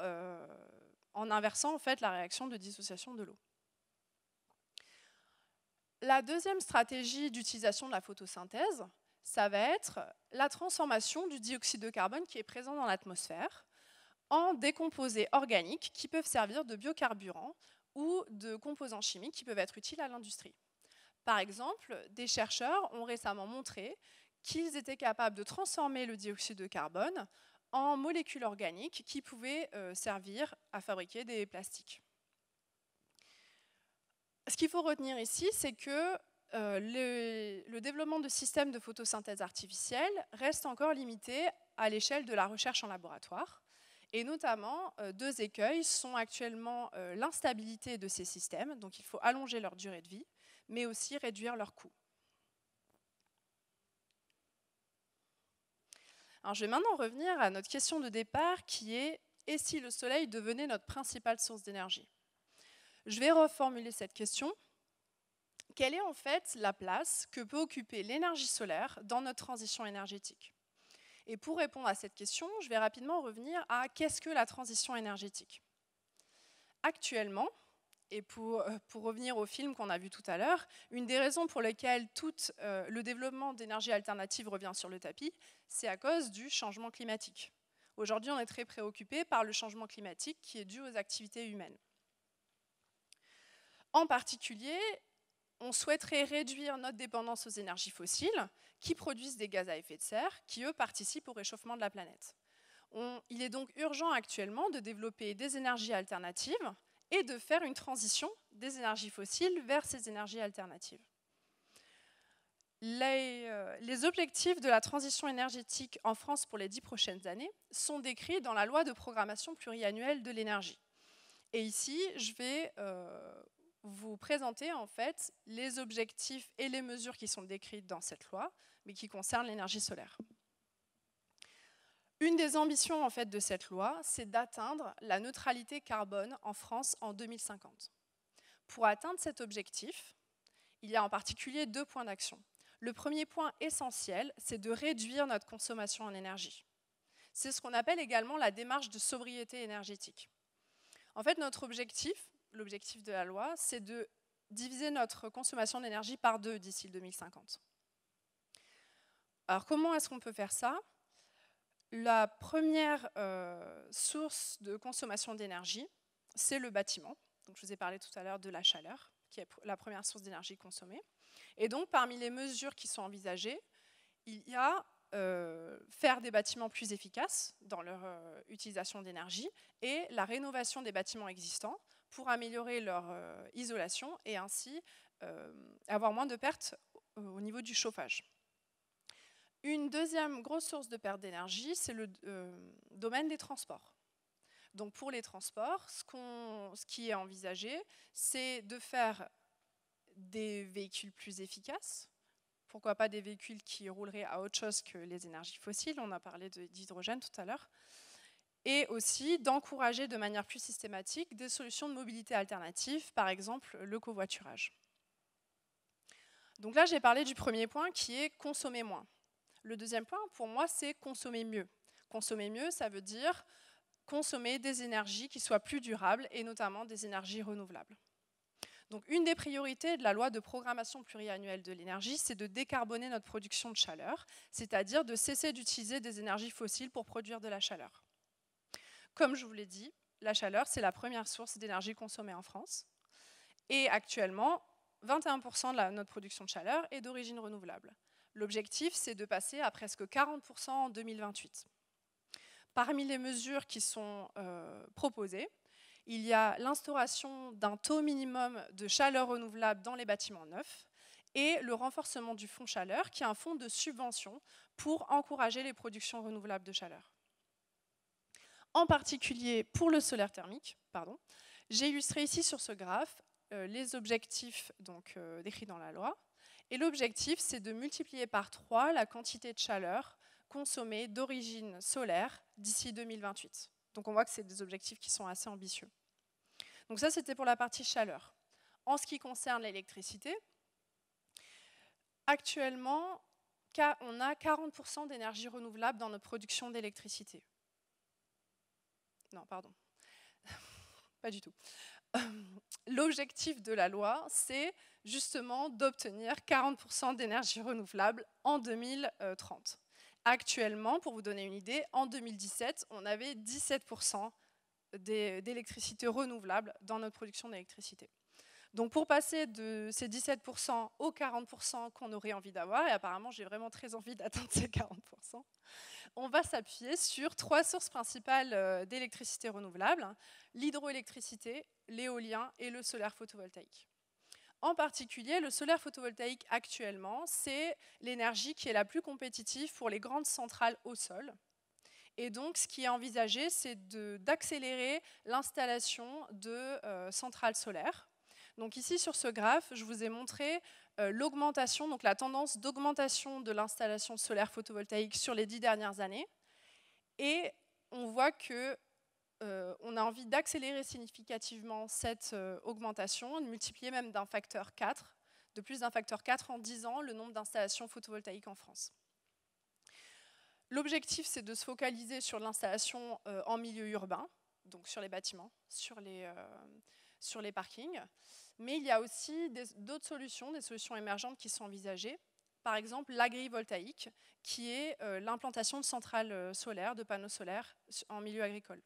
inversant en fait la réaction de dissociation de l'eau. La deuxième stratégie d'utilisation de la photosynthèse, ça va être la transformation du dioxyde de carbone qui est présent dans l'atmosphère en des composés organiques qui peuvent servir de biocarburants ou de composants chimiques qui peuvent être utiles à l'industrie. Par exemple, des chercheurs ont récemment montré qu'ils étaient capables de transformer le dioxyde de carbone en molécules organiques qui pouvaient servir à fabriquer des plastiques. Ce qu'il faut retenir ici, c'est que le développement de systèmes de photosynthèse artificielle reste encore limité à l'échelle de la recherche en laboratoire. Et notamment, deux écueils sont actuellement l'instabilité de ces systèmes, donc il faut allonger leur durée de vie, mais aussi réduire leurs coûts. Alors, je vais maintenant revenir à notre question de départ qui est « Et si le soleil devenait notre principale source d'énergie ?» Je vais reformuler cette question. Quelle est en fait la place que peut occuper l'énergie solaire dans notre transition énergétique ? Et pour répondre à cette question, je vais rapidement revenir à qu'est-ce que la transition énergétique ? Actuellement, et pour revenir au film qu'on a vu tout à l'heure, une des raisons pour lesquelles tout le développement d'énergie alternative revient sur le tapis, c'est à cause du changement climatique. Aujourd'hui, on est très préoccupé par le changement climatique qui est dû aux activités humaines. En particulier, on souhaiterait réduire notre dépendance aux énergies fossiles qui produisent des gaz à effet de serre, qui eux participent au réchauffement de la planète. Il est donc urgent actuellement de développer des énergies alternatives et de faire une transition des énergies fossiles vers ces énergies alternatives. Les objectifs de la transition énergétique en France pour les 10 prochaines années sont décrits dans la loi de programmation pluriannuelle de l'énergie. Et ici, je vais vous présenter en fait les objectifs et les mesures qui sont décrites dans cette loi, mais qui concernent l'énergie solaire. Une des ambitions en fait, de cette loi, c'est d'atteindre la neutralité carbone en France en 2050. Pour atteindre cet objectif, il y a en particulier 2 points d'action. Le premier point essentiel, c'est de réduire notre consommation en énergie. C'est ce qu'on appelle également la démarche de sobriété énergétique. En fait, notre objectif, l'objectif de la loi, c'est de diviser notre consommation d'énergie par 2 d'ici 2050. Alors, comment est-ce qu'on peut faire ça ? La première source de consommation d'énergie, c'est le bâtiment. Donc, je vous ai parlé tout à l'heure de la chaleur, qui est la première source d'énergie consommée. Et donc, parmi les mesures qui sont envisagées, il y a faire des bâtiments plus efficaces dans leur utilisation d'énergie et la rénovation des bâtiments existants pour améliorer leur isolation et ainsi avoir moins de pertes au niveau du chauffage. Une deuxième grosse source de perte d'énergie, c'est le domaine des transports. Donc pour les transports, ce qui est envisagé, c'est de faire des véhicules plus efficaces. Pourquoi pas des véhicules qui rouleraient à autre chose que les énergies fossiles, on a parlé d'hydrogène tout à l'heure. Et aussi d'encourager de manière plus systématique des solutions de mobilité alternatives, par exemple le covoiturage. Donc là, j'ai parlé du premier point qui est consommer moins. Le deuxième point, pour moi, c'est consommer mieux. Consommer mieux, ça veut dire consommer des énergies qui soient plus durables et notamment des énergies renouvelables. Donc, une des priorités de la loi de programmation pluriannuelle de l'énergie, c'est de décarboner notre production de chaleur, c'est-à-dire de cesser d'utiliser des énergies fossiles pour produire de la chaleur. Comme je vous l'ai dit, la chaleur, c'est la première source d'énergie consommée en France. Et actuellement, 21% de notre production de chaleur est d'origine renouvelable. L'objectif, c'est de passer à presque 40% en 2028. Parmi les mesures qui sont proposées, il y a l'instauration d'un taux minimum de chaleur renouvelable dans les bâtiments neufs et le renforcement du fonds chaleur, qui est un fonds de subvention pour encourager les productions renouvelables de chaleur. En particulier pour le solaire thermique, j'ai illustré ici sur ce graphe les objectifs décrits dans la loi. Et l'objectif, c'est de multiplier par 3 la quantité de chaleur consommée d'origine solaire d'ici 2028. Donc on voit que c'est des objectifs qui sont assez ambitieux. Donc ça, c'était pour la partie chaleur. En ce qui concerne l'électricité, actuellement, on a 40% d'énergie renouvelable dans notre production d'électricité. Non, pardon. Pas du tout. L'objectif de la loi, c'est justement d'obtenir 40% d'énergie renouvelable en 2030. Actuellement, pour vous donner une idée, en 2017, on avait 17% d'électricité renouvelable dans notre production d'électricité. Donc pour passer de ces 17% aux 40% qu'on aurait envie d'avoir, et apparemment j'ai vraiment très envie d'atteindre ces 40%, on va s'appuyer sur 3 sources principales d'électricité renouvelable, l'hydroélectricité, l'éolien et le solaire photovoltaïque. En particulier, le solaire photovoltaïque actuellement, c'est l'énergie qui est la plus compétitive pour les grandes centrales au sol. Et donc, ce qui est envisagé, c'est d'accélérer l'installation de centrales solaires. Donc ici, sur ce graphe, je vous ai montré l'augmentation, donc la tendance d'augmentation de l'installation solaire photovoltaïque sur les 10 dernières années. Et on voit que on a envie d'accélérer significativement cette augmentation, de multiplier même d'un facteur 4, de plus d'un facteur 4 en 10 ans, le nombre d'installations photovoltaïques en France. L'objectif, c'est de se focaliser sur l'installation en milieu urbain, donc sur les bâtiments, sur les parkings. Mais il y a aussi d'autres solutions, des solutions émergentes qui sont envisagées. Par exemple, l'agrivoltaïque, qui est l'implantation de centrales solaires, de panneaux solaires en milieu agricole.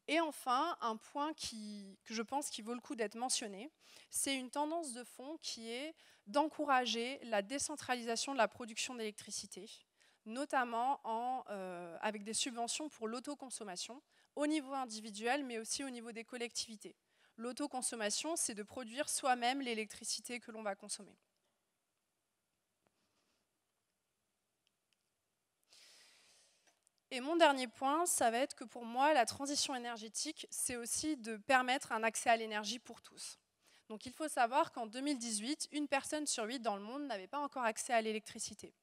Et enfin, un point que je pense qu'il vaut le coup d'être mentionné, c'est une tendance de fond qui est d'encourager la décentralisation de la production d'électricité, notamment avec des subventions pour l'autoconsommation, au niveau individuel, mais aussi au niveau des collectivités. L'autoconsommation, c'est de produire soi-même l'électricité que l'on va consommer. Et mon dernier point, ça va être que pour moi, la transition énergétique, c'est aussi de permettre un accès à l'énergie pour tous. Donc il faut savoir qu'en 2018, 1 personne sur 8 dans le monde n'avait pas encore accès à l'électricité.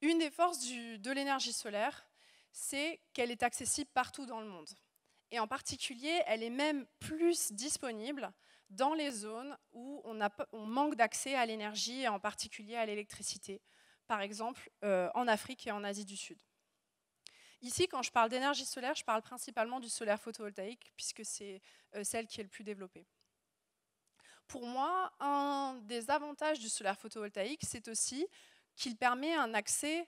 Une des forces de l'énergie solaire, c'est qu'elle est accessible partout dans le monde. Et en particulier, elle est même plus disponible dans les zones où on manque d'accès à l'énergie, et en particulier à l'électricité, par exemple en Afrique et en Asie du Sud. Ici, quand je parle d'énergie solaire, je parle principalement du solaire photovoltaïque, puisque c'est celle qui est le plus développée. Pour moi, un des avantages du solaire photovoltaïque, c'est aussi qu'il permet un accès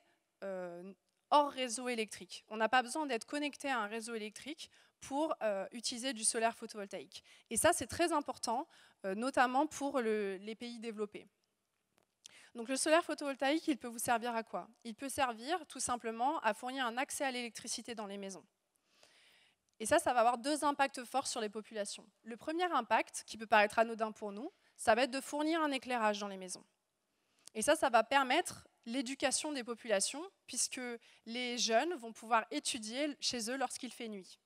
hors réseau électrique. On n'a pas besoin d'être connecté à un réseau électrique pour utiliser du solaire photovoltaïque. Et ça, c'est très important, notamment pour les pays développés. Donc le solaire photovoltaïque, il peut vous servir à quoi? Il peut servir tout simplement à fournir un accès à l'électricité dans les maisons. Et ça va avoir 2 impacts forts sur les populations. Le premier impact, qui peut paraître anodin pour nous, ça va être de fournir un éclairage dans les maisons. Et ça va permettre l'éducation des populations, puisque les jeunes vont pouvoir étudier chez eux lorsqu'il fait nuit.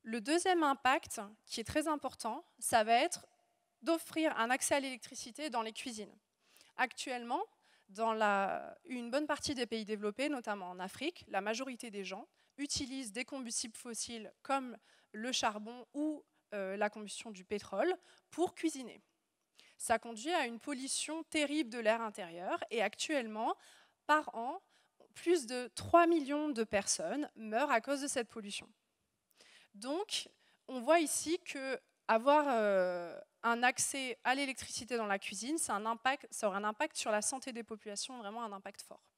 Le deuxième impact, qui est très important, ça va être d'offrir un accès à l'électricité dans les cuisines. Actuellement, dans une bonne partie des pays développés, notamment en Afrique, la majorité des gens utilisent des combustibles fossiles comme le charbon ou la combustion du pétrole pour cuisiner. Ça conduit à une pollution terrible de l'air intérieur et actuellement, par an, plus de 3 millions de personnes meurent à cause de cette pollution. Donc, on voit ici qu'avoir un accès à l'électricité dans la cuisine, ça aura un impact sur la santé des populations, vraiment un impact fort.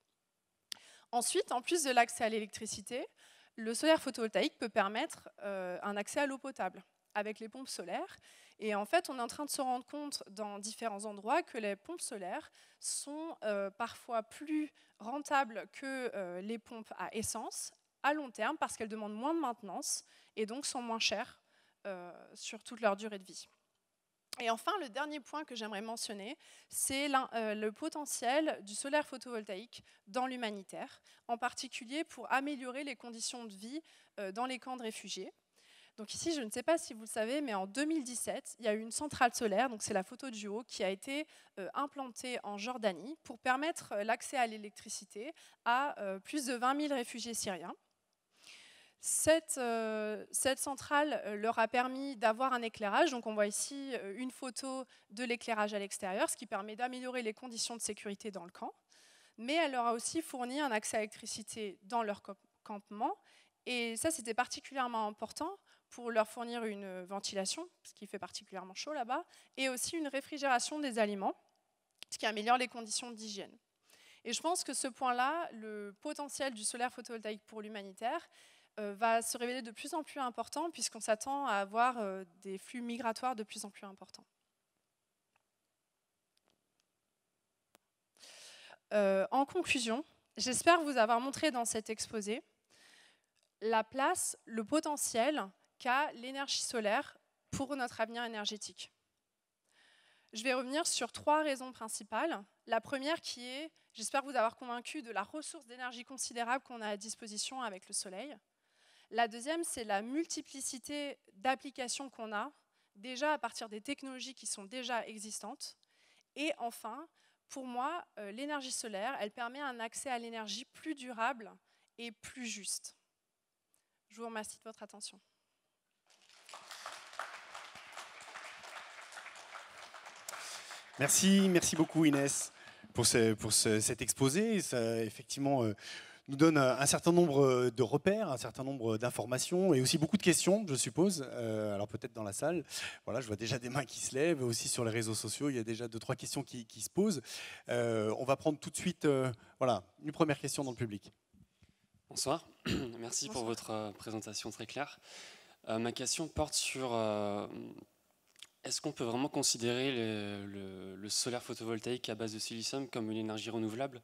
Ensuite, en plus de l'accès à l'électricité, le solaire photovoltaïque peut permettre un accès à l'eau potable avec les pompes solaires. Et en fait, on est en train de se rendre compte dans différents endroits que les pompes solaires sont parfois plus rentables que les pompes à essence à long terme parce qu'elles demandent moins de maintenance et donc sont moins chères sur toute leur durée de vie. Et enfin, le dernier point que j'aimerais mentionner, c'est le potentiel du solaire photovoltaïque dans l'humanitaire, en particulier pour améliorer les conditions de vie dans les camps de réfugiés. Donc ici, je ne sais pas si vous le savez, mais en 2017, il y a eu une centrale solaire, donc c'est la photo du haut, qui a été implantée en Jordanie pour permettre l'accès à l'électricité à plus de 20 000 réfugiés syriens. Cette centrale leur a permis d'avoir un éclairage. Donc on voit ici une photo de l'éclairage à l'extérieur, ce qui permet d'améliorer les conditions de sécurité dans le camp. Mais elle leur a aussi fourni un accès à l'électricité dans leur campement. Et ça, c'était particulièrement important pour leur fournir une ventilation, ce qui fait particulièrement chaud là-bas, et aussi une réfrigération des aliments, ce qui améliore les conditions d'hygiène. Et je pense que ce point-là, le potentiel du solaire photovoltaïque pour l'humanitaire, va se révéler de plus en plus important puisqu'on s'attend à avoir des flux migratoires de plus en plus importants. En conclusion, j'espère vous avoir montré dans cet exposé la place, le potentiel qu'a l'énergie solaire pour notre avenir énergétique. Je vais revenir sur 3 raisons principales. La première qui est, j'espère vous avoir convaincu de la ressource d'énergie considérable qu'on a à disposition avec le soleil. La deuxième, c'est la multiplicité d'applications qu'on a, déjà à partir des technologies qui sont déjà existantes. Et enfin, pour moi, l'énergie solaire, elle permet un accès à l'énergie plus durable et plus juste. Je vous remercie de votre attention. Merci beaucoup Inès pour cet exposé. Ça, effectivement, nous donne un certain nombre de repères, un certain nombre d'informations et aussi beaucoup de questions, je suppose. Alors peut-être dans la salle, voilà, je vois déjà des mains qui se lèvent, aussi sur les réseaux sociaux, il y a déjà 2-3 questions qui se posent. On va prendre tout de suite voilà, une première question dans le public. Bonsoir, merci pour votre présentation très claire. Ma question porte sur est-ce qu'on peut vraiment considérer le solaire photovoltaïque à base de silicium comme une énergie renouvelable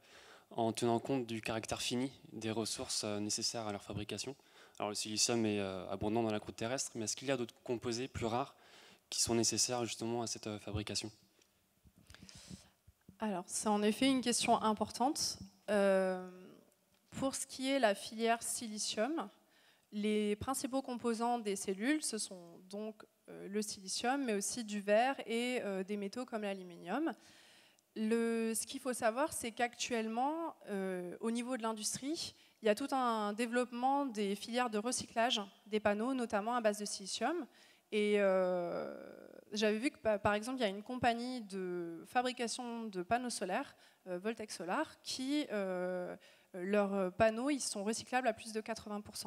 en tenant compte du caractère fini des ressources nécessaires à leur fabrication? Alors le silicium est abondant dans la croûte terrestre, mais est-ce qu'il y a d'autres composés plus rares qui sont nécessaires justement à cette fabrication? Alors, c'est en effet une question importante. Pour ce qui est la filière silicium, les principaux composants des cellules, ce sont donc le silicium, mais aussi du verre et des métaux comme l'aluminium. Ce qu'il faut savoir, c'est qu'actuellement, au niveau de l'industrie, il y a tout un développement des filières de recyclage des panneaux, notamment à base de silicium. Et j'avais vu que, par exemple, il y a une compagnie de fabrication de panneaux solaires, Voltex Solar, qui, leurs panneaux, ils sont recyclables à plus de 80%.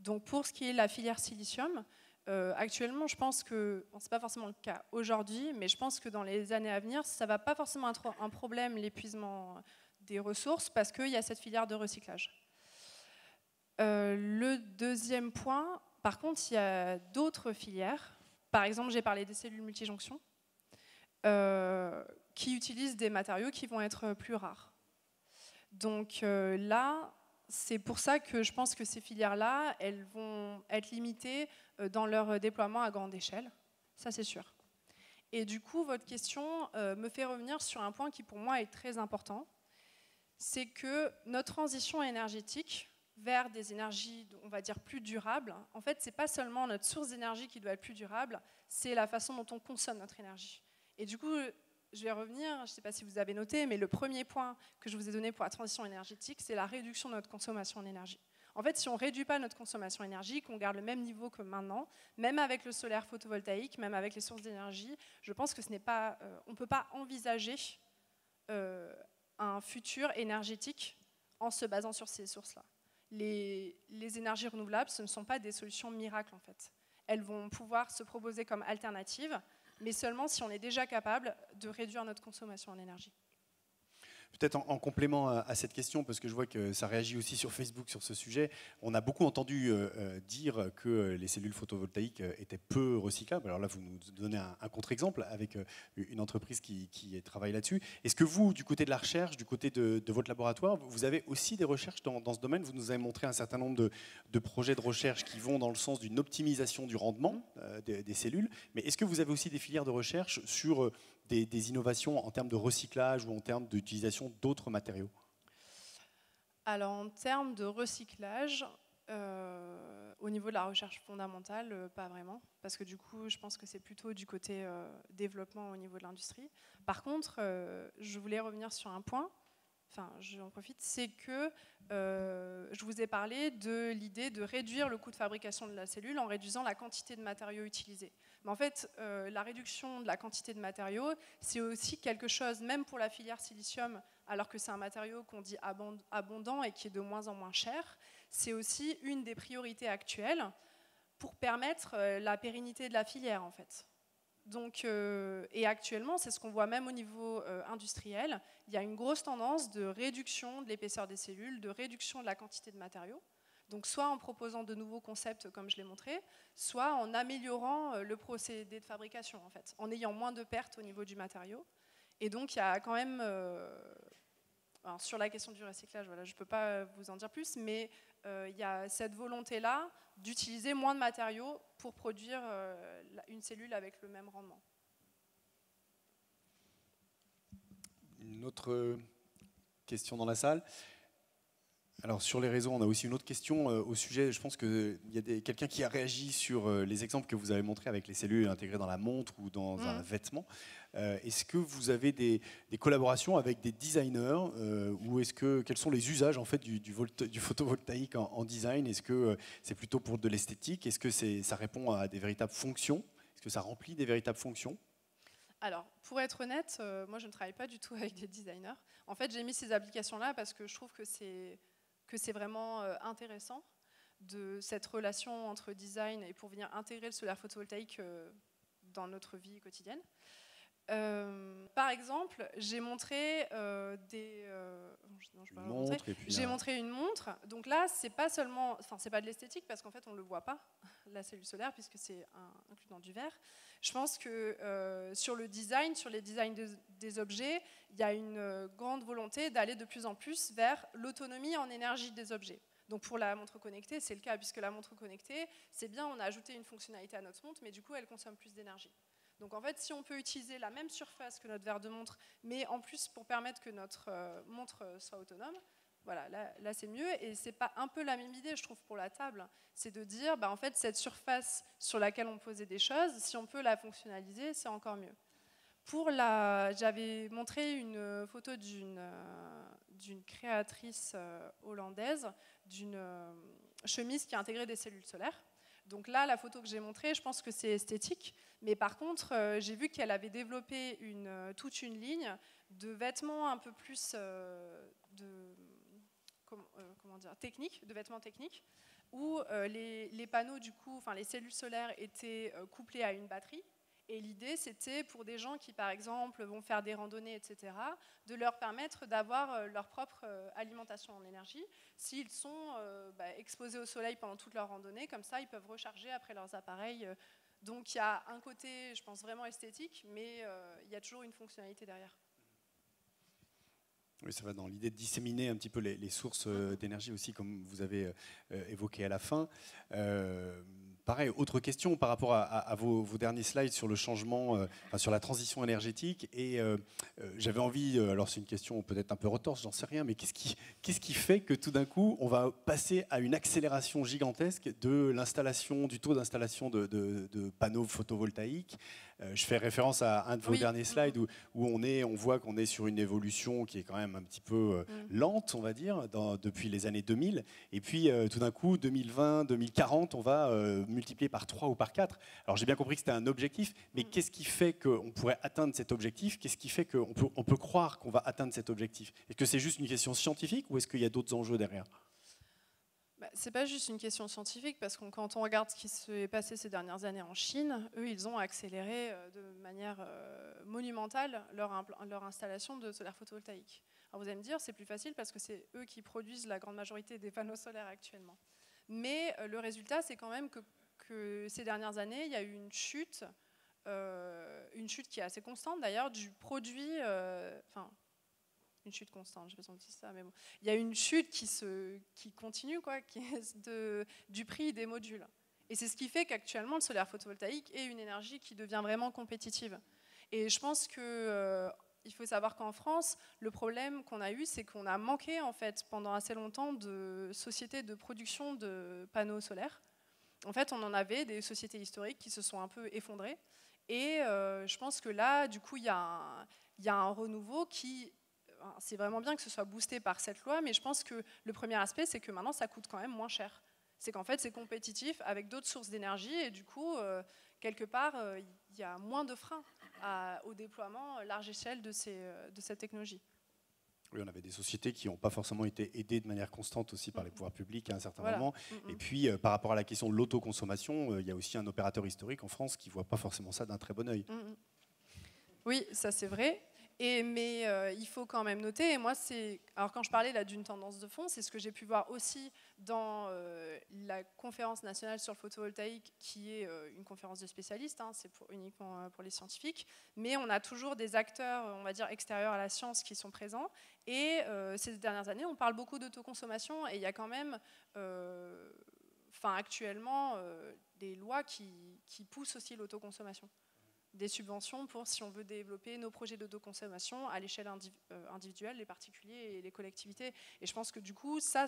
Donc pour ce qui est de la filière silicium, actuellement, je pense que, bon, ce n'est pas forcément le cas aujourd'hui, mais je pense que dans les années à venir, ça ne va pas forcément être un problème, l'épuisement des ressources, parce qu'il y a cette filière de recyclage. Le deuxième point, par contre, il y a d'autres filières. Par exemple, j'ai parlé des cellules multijonctions, qui utilisent des matériaux qui vont être plus rares. Donc là, c'est pour ça que je pense que ces filières-là, elles vont être limitées dans leur déploiement à grande échelle. Ça, c'est sûr. Et du coup, votre question me fait revenir sur un point qui, pour moi, est très important. C'est que notre transition énergétique vers des énergies, on va dire, plus durables, en fait, ce n'est pas seulement notre source d'énergie qui doit être plus durable, c'est la façon dont on consomme notre énergie. Et du coup, je vais revenir, je ne sais pas si vous avez noté, mais le premier point que je vous ai donné pour la transition énergétique, c'est la réduction de notre consommation d'énergie. En fait, si on ne réduit pas notre consommation énergie, qu'on garde le même niveau que maintenant, même avec le solaire photovoltaïque, même avec les sources d'énergie, je pense que on ne peut pas envisager un futur énergétique en se basant sur ces sources-là. Les énergies renouvelables, ce ne sont pas des solutions miracles en fait. Elles vont pouvoir se proposer comme alternative, mais seulement si on est déjà capable de réduire notre consommation en énergie. Peut-être en complément à cette question, parce que je vois que ça réagit aussi sur Facebook sur ce sujet, on a beaucoup entendu dire que les cellules photovoltaïques étaient peu recyclables. Alors là, vous nous donnez un contre-exemple avec une entreprise qui travaille là-dessus. Est-ce que vous, du côté de la recherche, du côté de votre laboratoire, vous avez aussi des recherches dans ce domaine? Vous nous avez montré un certain nombre de projets de recherche qui vont dans le sens d'une optimisation du rendement des cellules. Mais est-ce que vous avez aussi des filières de recherche sur des innovations en termes de recyclage ou en termes d'utilisation d'autres matériaux? Alors en termes de recyclage, au niveau de la recherche fondamentale, pas vraiment, parce que du coup je pense que c'est plutôt du côté développement au niveau de l'industrie. Par contre, je voulais revenir sur un point, enfin j'en profite, c'est que je vous ai parlé de l'idée de réduire le coût de fabrication de la cellule en réduisant la quantité de matériaux utilisés. Mais en fait, la réduction de la quantité de matériaux, c'est aussi quelque chose, même pour la filière silicium, alors que c'est un matériau qu'on dit abondant et qui est de moins en moins cher, c'est aussi une des priorités actuelles pour permettre la pérennité de la filière, en fait. Donc, et actuellement, c'est ce qu'on voit même au niveau industriel, il y a une grosse tendance de réduction de l'épaisseur des cellules, de réduction de la quantité de matériaux. Donc soit en proposant de nouveaux concepts comme je l'ai montré, soit en améliorant le procédé de fabrication en fait, en ayant moins de pertes au niveau du matériau. Et donc il y a quand même, alors, sur la question du recyclage, voilà, je ne peux pas vous en dire plus, mais il y a cette volonté-là d'utiliser moins de matériaux pour produire une cellule avec le même rendement. Une autre question dans la salle? Alors sur les réseaux, on a aussi une autre question au sujet. Je pense qu'il y a quelqu'un qui a réagi sur les exemples que vous avez montrés avec les cellules intégrées dans la montre ou dans un vêtement. Est-ce que vous avez des collaborations avec des designers ou quels sont les usages en fait du photovoltaïque en design? Est-ce que c'est plutôt pour de l'esthétique? Est-ce que ça répond à des véritables fonctions? Est-ce que ça remplit des véritables fonctions? Alors, pour être honnête, moi je ne travaille pas du tout avec des designers. En fait, j'ai mis ces applications-là parce que je trouve que c'est vraiment intéressant de cette relation entre design et pour venir intégrer le solaire photovoltaïque dans notre vie quotidienne. Par exemple, j'ai montré j'ai montré une montre. Donc là, c'est pas seulement, enfin, c'est pas de l'esthétique parce qu'en fait, on le voit pas, la cellule solaire, puisque c'est inclus dans du verre. Je pense que sur le design, sur les designs des objets, il y a une grande volonté d'aller de plus en plus vers l'autonomie en énergie des objets. Donc pour la montre connectée, c'est le cas, puisque la montre connectée, c'est bien, on a ajouté une fonctionnalité à notre montre, mais du coup, elle consomme plus d'énergie. Donc en fait, si on peut utiliser la même surface que notre verre de montre, mais en plus pour permettre que notre montre soit autonome, voilà, là c'est mieux. Et c'est pas un peu la même idée, je trouve, pour la table. C'est de dire, en fait, cette surface sur laquelle on posait des choses, si on peut la fonctionnaliser, c'est encore mieux. J'avais montré une photo d'une créatrice hollandaise, d'une chemise qui a intégré des cellules solaires. Donc là, la photo que j'ai montrée, je pense que c'est esthétique. Mais par contre, j'ai vu qu'elle avait développé toute une ligne de vêtements un peu plus techniques, de vêtements techniques, où les panneaux, du coup, enfin les cellules solaires étaient couplées à une batterie. Et l'idée, c'était pour des gens qui, par exemple, vont faire des randonnées, etc., de leur permettre d'avoir leur propre alimentation en énergie. S'ils sont exposés au soleil pendant toute leur randonnée, comme ça, ils peuvent recharger après leurs appareils. Donc, il y a un côté, je pense, vraiment esthétique, mais il y a toujours une fonctionnalité derrière. Oui, ça va dans l'idée de disséminer un petit peu les sources d'énergie aussi, comme vous avez évoqué à la fin. Pareil, autre question par rapport à vos derniers slides sur le changement, sur la transition énergétique. Et j'avais envie, alors c'est une question peut-être un peu retorse, j'en sais rien, mais qu'est-ce qui fait que tout d'un coup, on va passer à une accélération gigantesque de l'installation, du taux d'installation de panneaux photovoltaïques? Je fais référence à un de vos derniers slides où on voit qu'on est sur une évolution qui est quand même un petit peu lente, on va dire, depuis les années 2000. Et puis, tout d'un coup, 2020, 2040, on va multiplier par 3 ou par 4. Alors, j'ai bien compris que c'était un objectif, mais qu'est-ce qui fait qu'on pourrait atteindre cet objectif? Qu'est-ce qui fait qu'on peut croire qu'on va atteindre cet objectif? Est-ce que c'est juste une question scientifique ou est-ce qu'il y a d'autres enjeux derrière? C'est pas juste une question scientifique, parce que quand on regarde ce qui s'est passé ces dernières années en Chine, eux, ils ont accéléré de manière monumentale leur installation de solaire photovoltaïque. Alors vous allez me dire, c'est plus facile parce que c'est eux qui produisent la grande majorité des panneaux solaires actuellement. Mais le résultat, c'est quand même que ces dernières années, il y a eu une chute qui est assez constante d'ailleurs, du produit... une chute constante, je ne sais pas si on dit ça, mais bon. Il y a une chute qui continue, du prix des modules. Et c'est ce qui fait qu'actuellement, le solaire photovoltaïque est une énergie qui devient vraiment compétitive. Et je pense qu'il faut savoir qu'en France, le problème qu'on a eu, c'est qu'on a manqué, en fait, pendant assez longtemps, de sociétés de production de panneaux solaires. En fait, on en avait des sociétés historiques qui se sont un peu effondrées. Et je pense que là, du coup, il y a un renouveau qui... C'est vraiment bien que ce soit boosté par cette loi, mais je pense que le premier aspect, c'est que maintenant, ça coûte quand même moins cher. C'est qu'en fait, c'est compétitif avec d'autres sources d'énergie et du coup, quelque part, il y a moins de freins au déploiement large échelle de cette technologie. Oui, on avait des sociétés qui n'ont pas forcément été aidées de manière constante aussi par les pouvoirs publics à un certain moment. Et puis, par rapport à la question de l'autoconsommation, il y a aussi un opérateur historique en France qui ne voit pas forcément ça d'un très bon œil. Oui, ça c'est vrai. Mais il faut quand même noter, et moi alors quand je parlais là d'une tendance de fond, c'est ce que j'ai pu voir aussi dans la conférence nationale sur le photovoltaïque, qui est une conférence de spécialistes, c'est uniquement pour les scientifiques, mais on a toujours des acteurs, on va dire, extérieurs à la science qui sont présents, et ces dernières années, on parle beaucoup d'autoconsommation, et il y a quand même, actuellement, des lois qui poussent aussi l'autoconsommation. Des subventions pour, si on veut développer nos projets d'autoconsommation à l'échelle individuelle, les particuliers et les collectivités. Et je pense que du coup, ça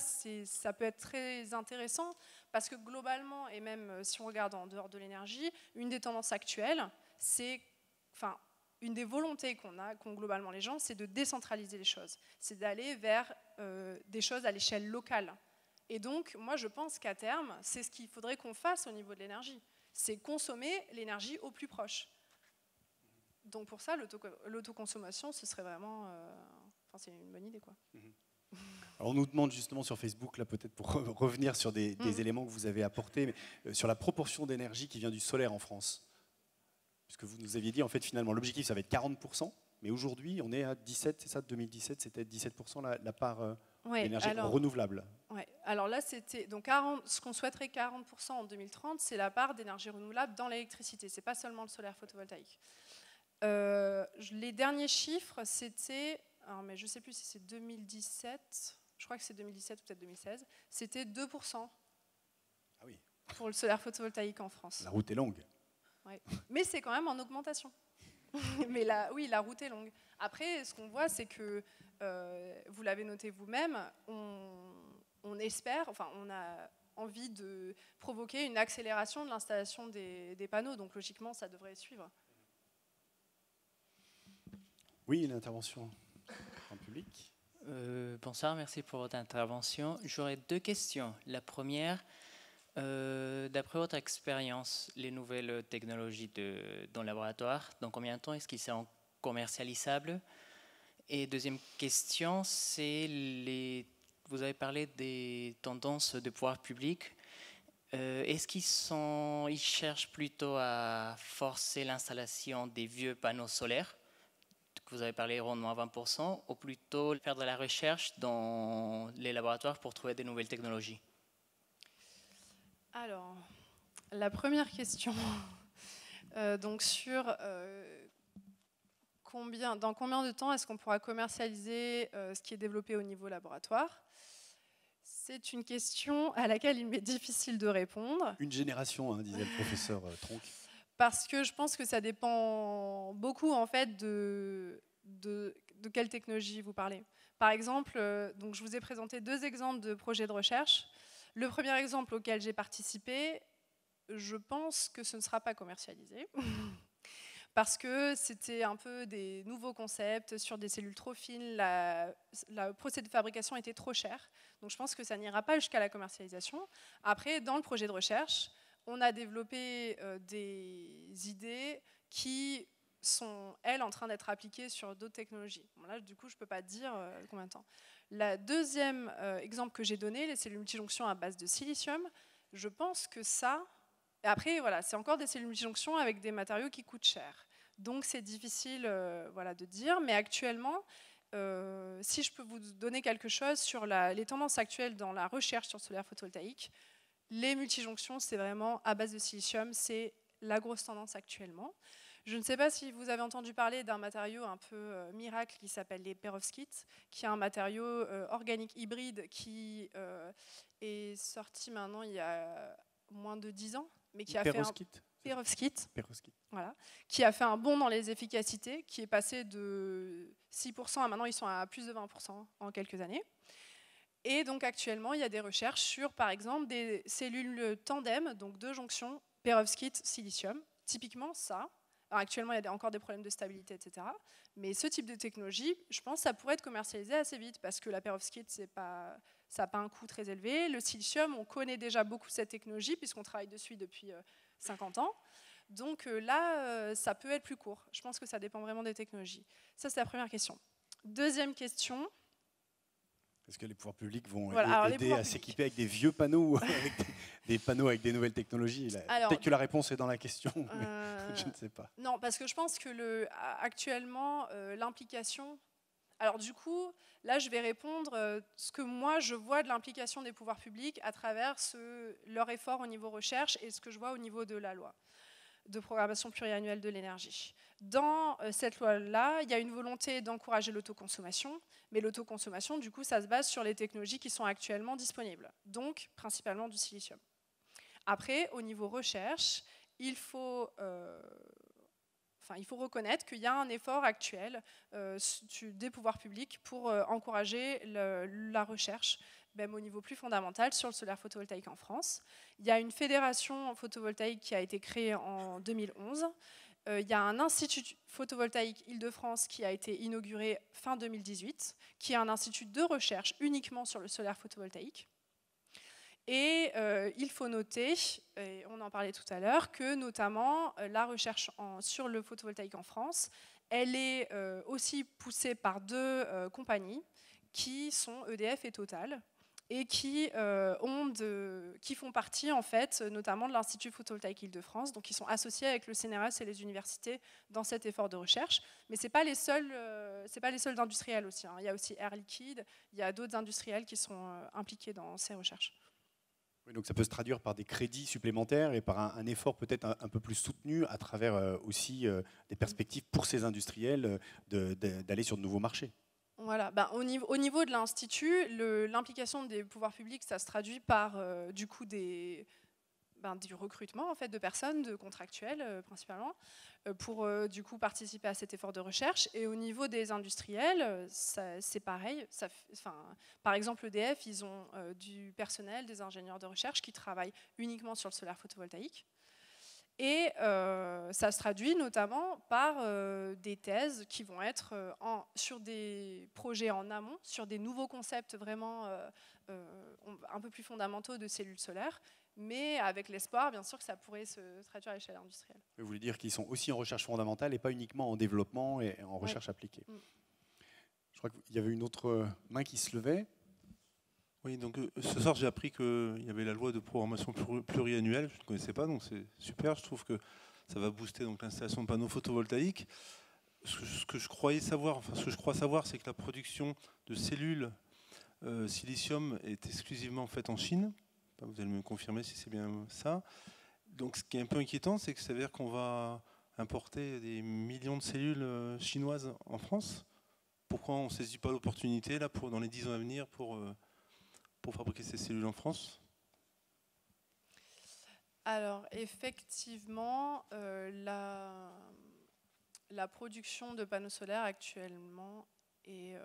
peut être très intéressant parce que globalement, et même si on regarde en dehors de l'énergie, une des tendances actuelles, une des volontés qu'ont globalement les gens, c'est de décentraliser les choses. C'est d'aller vers des choses à l'échelle locale. Et donc, moi, je pense qu'à terme, c'est ce qu'il faudrait qu'on fasse au niveau de l'énergie. C'est consommer l'énergie au plus proche. Donc pour ça, l'autoconsommation, ce serait vraiment... c'est une bonne idée, quoi. Alors on nous demande justement sur Facebook, là peut-être pour revenir sur des éléments que vous avez apportés, mais, sur la proportion d'énergie qui vient du solaire en France. puisque vous nous aviez dit, en fait, finalement, l'objectif, ça va être 40%, mais aujourd'hui, on est à 17, c'est ça, 2017, c'était 17% la part d'énergie renouvelable. Ouais. Alors là, c'était donc ce qu'on souhaiterait 40% en 2030, c'est la part d'énergie renouvelable dans l'électricité. C'est pas seulement le solaire photovoltaïque. Les derniers chiffres, c'était, mais je sais plus si c'est 2017. Je crois que c'est 2017 ou peut-être 2016. C'était 2%. Ah oui. Pour le solaire photovoltaïque en France. La route est longue. Ouais. Mais c'est quand même en augmentation. Mais oui, la route est longue. Après, ce qu'on voit, c'est que, vous l'avez noté vous-même, on espère, enfin, on a envie de provoquer une accélération de l'installation des panneaux. Donc, logiquement, ça devrait suivre. Oui, une intervention en public. Bonsoir, merci pour votre intervention. J'aurais 2 questions. La première, d'après votre expérience, les nouvelles technologies dans le laboratoire, dans combien de temps est-ce qu'ils seront commercialisables? Et deuxième question, c'est vous avez parlé des tendances de pouvoir public. Est-ce qu'ils cherchent plutôt à forcer l'installation des vieux panneaux solaires? Vous avez parlé rendement à 20%, ou plutôt faire de la recherche dans les laboratoires pour trouver des nouvelles technologies? Alors, la première question, donc sur dans combien de temps est-ce qu'on pourra commercialiser ce qui est développé au niveau laboratoire? C'est une question à laquelle il m'est difficile de répondre. Une génération, hein, disait le professeur Tronc. Parce que je pense que ça dépend beaucoup en fait de quelle technologie vous parlez. Par exemple, donc je vous ai présenté 2 exemples de projets de recherche. Le premier exemple auquel j'ai participé, je pense que ce ne sera pas commercialisé. Parce que c'était un peu des nouveaux concepts sur des cellules trop fines, le procédé de fabrication était trop cher. Donc je pense que ça n'ira pas jusqu'à la commercialisation. Après, dans le projet de recherche, on a développé des idées qui sont, elles, en train d'être appliquées sur d'autres technologies. Bon, là, du coup, je ne peux pas dire combien de temps. Le deuxième exemple que j'ai donné, les cellules multijonctions à base de silicium, je pense que ça... Et après, voilà, c'est encore des cellules multijonctions avec des matériaux qui coûtent cher. Donc, c'est difficile voilà, de dire. Mais actuellement, si je peux vous donner quelque chose sur les tendances actuelles dans la recherche sur le solaire photovoltaïque, les multijonctions, c'est vraiment à base de silicium, c'est la grosse tendance actuellement. Je ne sais pas si vous avez entendu parler d'un matériau un peu miracle qui s'appelle les perovskites, qui est un matériau organique hybride qui est sorti maintenant il y a moins de 10 ans, mais qui a fait un perovskite, voilà, qui a fait un bond dans les efficacités, qui est passé de 6% à maintenant ils sont à plus de 20% en quelques années. Et donc actuellement, il y a des recherches sur, par exemple, des cellules tandem, donc 2 jonctions, perovskite-silicium. Typiquement, ça. Alors, actuellement, il y a encore des problèmes de stabilité, etc. Mais ce type de technologie, je pense que ça pourrait être commercialisé assez vite, parce que la perovskite, ça n'a pas un coût très élevé. Le silicium, on connaît déjà beaucoup cette technologie, puisqu'on travaille dessus depuis 50 ans. Donc là, ça peut être plus court. Je pense que ça dépend vraiment des technologies. Ça, c'est la première question. Deuxième question. Est-ce que les pouvoirs publics vont voilà, aider à s'équiper avec des vieux panneaux, avec des panneaux avec des nouvelles technologies? Peut-être que la réponse est dans la question, mais je ne sais pas. Non, parce que je pense que actuellement, l'implication... Alors du coup, là, je vais répondre ce que moi, je vois de l'implication des pouvoirs publics à travers leur effort au niveau recherche et ce que je vois au niveau de la loi de programmation pluriannuelle de l'énergie. Dans cette loi-là, il y a une volonté d'encourager l'autoconsommation, mais l'autoconsommation, du coup, ça se base sur les technologies qui sont actuellement disponibles, donc principalement du silicium. Après, au niveau recherche, il faut reconnaître qu'il y a un effort actuel des pouvoirs publics pour encourager la recherche, même au niveau plus fondamental, sur le solaire photovoltaïque en France. Il y a une fédération photovoltaïque qui a été créée en 2011. Il y a un institut photovoltaïque Île-de-France qui a été inauguré fin 2018, qui est un institut de recherche uniquement sur le solaire photovoltaïque. Et il faut noter, et on en parlait tout à l'heure, que notamment la recherche sur le photovoltaïque en France, elle est aussi poussée par 2 compagnies qui sont EDF et Total. et qui font partie en fait notamment de l'Institut photovoltaïque Île-de-France, donc ils sont associés avec le CNRS et les universités dans cet effort de recherche. Mais c'est pas les seuls industriels aussi, hein. Il y a aussi Air Liquide, il y a d'autres industriels qui sont impliqués dans ces recherches. Oui, donc ça peut se traduire par des crédits supplémentaires et par un effort peut-être un peu plus soutenu à travers aussi des perspectives pour ces industriels d'aller sur de nouveaux marchés. Voilà. Au niveau de l'Institut, l'implication des pouvoirs publics, ça se traduit par du coup du recrutement en fait, de personnes, de contractuels principalement, pour du coup participer à cet effort de recherche. Et au niveau des industriels, c'est pareil. Par exemple, EDF, ils ont du personnel, des ingénieurs de recherche qui travaillent uniquement sur le solaire photovoltaïque. Et ça se traduit notamment par des thèses qui vont être sur des projets en amont, sur des nouveaux concepts vraiment un peu plus fondamentaux de cellules solaires, mais avec l'espoir, bien sûr, que ça pourrait se traduire à l'échelle industrielle. Vous voulez dire qu'ils sont aussi en recherche fondamentale et pas uniquement en développement et en recherche appliquée. Je crois qu'il y avait une autre main qui se levait. Oui, donc ce soir j'ai appris qu'il y avait la loi de programmation pluriannuelle, je ne connaissais pas, donc c'est super, je trouve que ça va booster l'installation de panneaux photovoltaïques. Ce que je crois savoir, c'est que la production de cellules silicium est exclusivement faite en Chine. Vous allez me confirmer si c'est bien ça. Donc ce qui est un peu inquiétant, c'est que ça veut dire qu'on va importer des millions de cellules chinoises en France. Pourquoi on ne saisit pas l'opportunité là dans les 10 ans à venir pour fabriquer ces cellules en France? Alors, effectivement, la production de panneaux solaires actuellement est...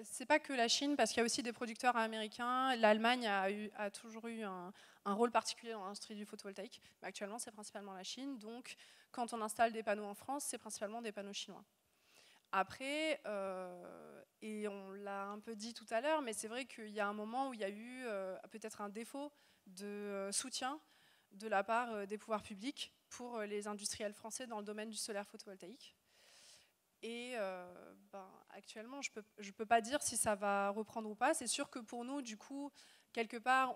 c'est pas que la Chine, parce qu'il y a aussi des producteurs américains. L'Allemagne a toujours eu un rôle particulier dans l'industrie du photovoltaïque. Mais actuellement, c'est principalement la Chine. Donc, quand on installe des panneaux en France, c'est principalement des panneaux chinois. Après, et on l'a un peu dit tout à l'heure, mais c'est vrai qu'il y a un moment où il y a eu peut-être un défaut de soutien de la part des pouvoirs publics pour les industriels français dans le domaine du solaire photovoltaïque. Et actuellement, je peux pas dire si ça va reprendre ou pas. C'est sûr que pour nous, du coup, quelque part,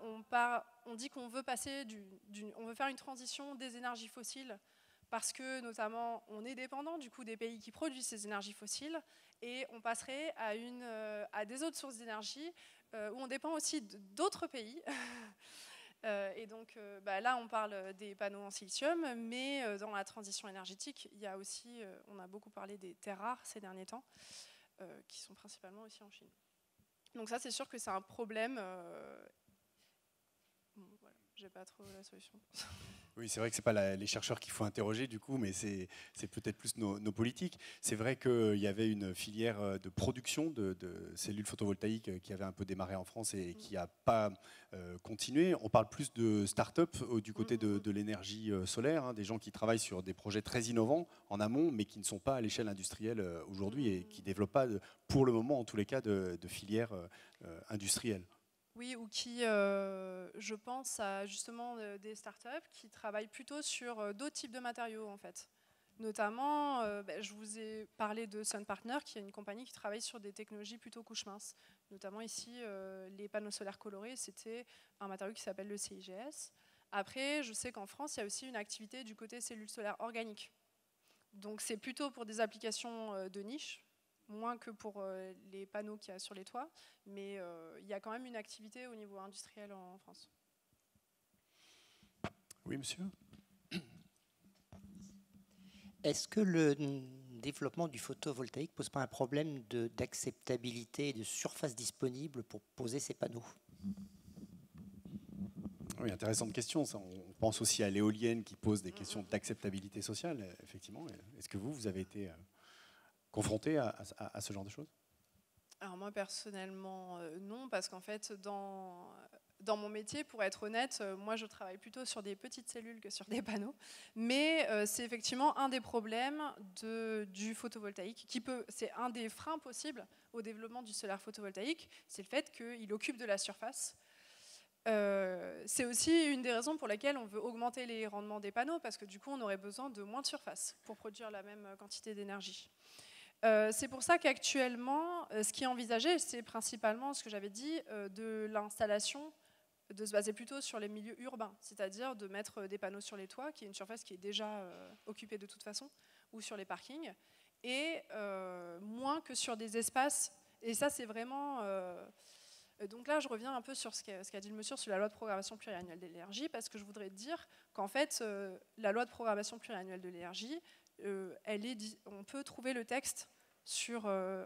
on dit qu'on veut passer on veut faire une transition des énergies fossiles, parce que notamment on est dépendant du coup des pays qui produisent ces énergies fossiles, et on passerait à des autres sources d'énergie où on dépend aussi d'autres pays. Et donc là on parle des panneaux en silicium, mais dans la transition énergétique, il y a aussi, on a beaucoup parlé des terres rares ces derniers temps, qui sont principalement aussi en Chine. Donc ça, c'est sûr que c'est un problème. Voilà, j'ai pas trop la solution. Oui, c'est vrai que ce n'est pas les chercheurs qu'il faut interroger du coup, mais c'est peut-être plus nos politiques. C'est vrai qu'il y avait une filière de production de cellules photovoltaïques qui avait un peu démarré en France et qui n'a pas continué. On parle plus de start-up du côté de l'énergie solaire, hein, des gens qui travaillent sur des projets très innovants en amont, mais qui ne sont pas à l'échelle industrielle aujourd'hui et qui ne développent pas, pour le moment en tous les cas, de filière industrielle. Oui, ou qui, je pense à justement des startups qui travaillent plutôt sur d'autres types de matériaux en fait. Notamment, je vous ai parlé de Sun Partner, qui est une compagnie qui travaille sur des technologies plutôt couche mince. Notamment ici, les panneaux solaires colorés, c'était un matériau qui s'appelle le CIGS. Après, je sais qu'en France, il y a aussi une activité du côté cellules solaires organiques. Donc c'est plutôt pour des applications de niche, moins que pour les panneaux qu'il y a sur les toits, mais il y a quand même une activité au niveau industriel en France. Oui, monsieur. Est-ce que le développement du photovoltaïque ne pose pas un problème d'acceptabilité et de surface disponible pour poser ces panneaux? Oui, intéressante question. On pense aussi à l'éolienne qui pose des questions d'acceptabilité sociale, effectivement. Est-ce que vous avez été confronté à ce genre de choses? Alors moi personnellement non, parce qu'en fait dans mon métier, pour être honnête, moi je travaille plutôt sur des petites cellules que sur des panneaux, mais c'est effectivement un des problèmes du photovoltaïque, c'est un des freins possibles au développement du solaire photovoltaïque, c'est le fait qu'il occupe de la surface. C'est aussi une des raisons pour lesquelles on veut augmenter les rendements des panneaux, parce que du coup on aurait besoin de moins de surface pour produire la même quantité d'énergie. C'est pour ça qu'actuellement, ce qui est envisagé, c'est principalement ce que j'avais dit, de l'installation, de se baser plutôt sur les milieux urbains, c'est-à-dire de mettre des panneaux sur les toits, qui est une surface qui est déjà occupée de toute façon, ou sur les parkings, et moins que sur des espaces. Et ça, c'est vraiment... donc là, je reviens un peu sur ce qu'a dit le monsieur sur la loi de programmation pluriannuelle de l'énergie, parce que je voudrais dire qu'en fait, la loi de programmation pluriannuelle de l'énergie, on peut trouver le texte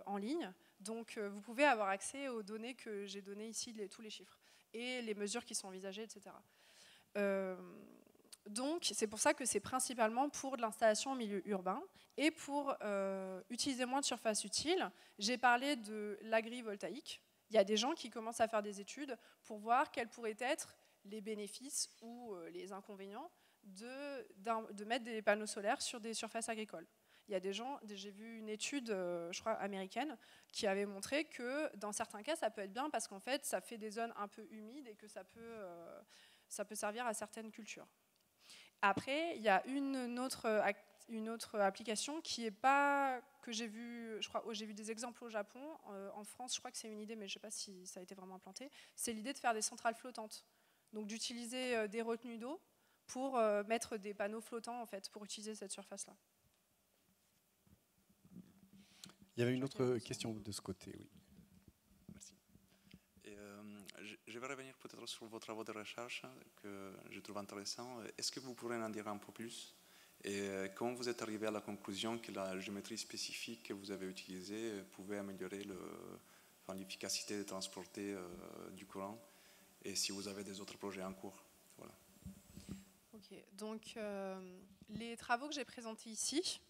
en ligne, donc vous pouvez avoir accès aux données que j'ai données ici, tous les chiffres, et les mesures qui sont envisagées, etc. Donc c'est pour ça que c'est principalement pour de l'installation en milieu urbain, et pour utiliser moins de surface utile, j'ai parlé de l'agrivoltaïque. Il y a des gens qui commencent à faire des études pour voir quels pourraient être les bénéfices ou les inconvénients de mettre des panneaux solaires sur des surfaces agricoles. Il y a des gens, j'ai vu une étude, je crois américaine, qui avait montré que dans certains cas, ça peut être bien parce qu'en fait, ça fait des zones un peu humides et que ça peut servir à certaines cultures. Après, il y a une autre application qui est pas, que j'ai vu, je crois, j'ai vu des exemples au Japon. En France, je crois que c'est une idée, mais je ne sais pas si ça a été vraiment implanté. C'est l'idée de faire des centrales flottantes. Donc d'utiliser des retenues d'eau pour mettre des panneaux flottants en fait, pour utiliser cette surface-là. Il y avait une autre question de ce côté, oui. Merci. Et, je vais revenir peut-être sur vos travaux de recherche que je trouve intéressants. Est-ce que vous pourrez en dire un peu plus? Et comment vous êtes arrivé à la conclusion que la géométrie spécifique que vous avez utilisée pouvait améliorer l'efficacité de transporter du courant? Et si vous avez des autres projets en cours? Voilà. Ok, donc les travaux que j'ai présentés ici,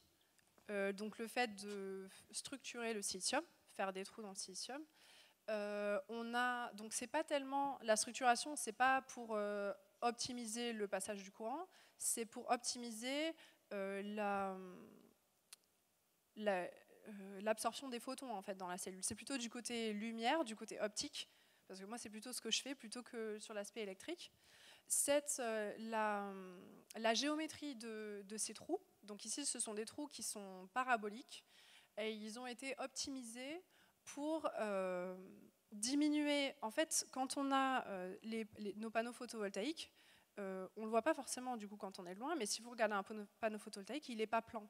donc le fait de structurer le silicium, faire des trous dans le silicium, donc c'est pas tellement la structuration, c'est pas pour optimiser le passage du courant, c'est pour optimiser l'absorption des photons en fait dans la cellule. C'est plutôt du côté lumière, du côté optique, parce que moi c'est plutôt ce que je fais plutôt que sur l'aspect électrique. La géométrie de ces trous, donc ici ce sont des trous qui sont paraboliques et ils ont été optimisés pour diminuer, en fait quand on a nos panneaux photovoltaïques, on ne le voit pas forcément du coup quand on est loin, mais si vous regardez un panneau photovoltaïque, il n'est pas plan.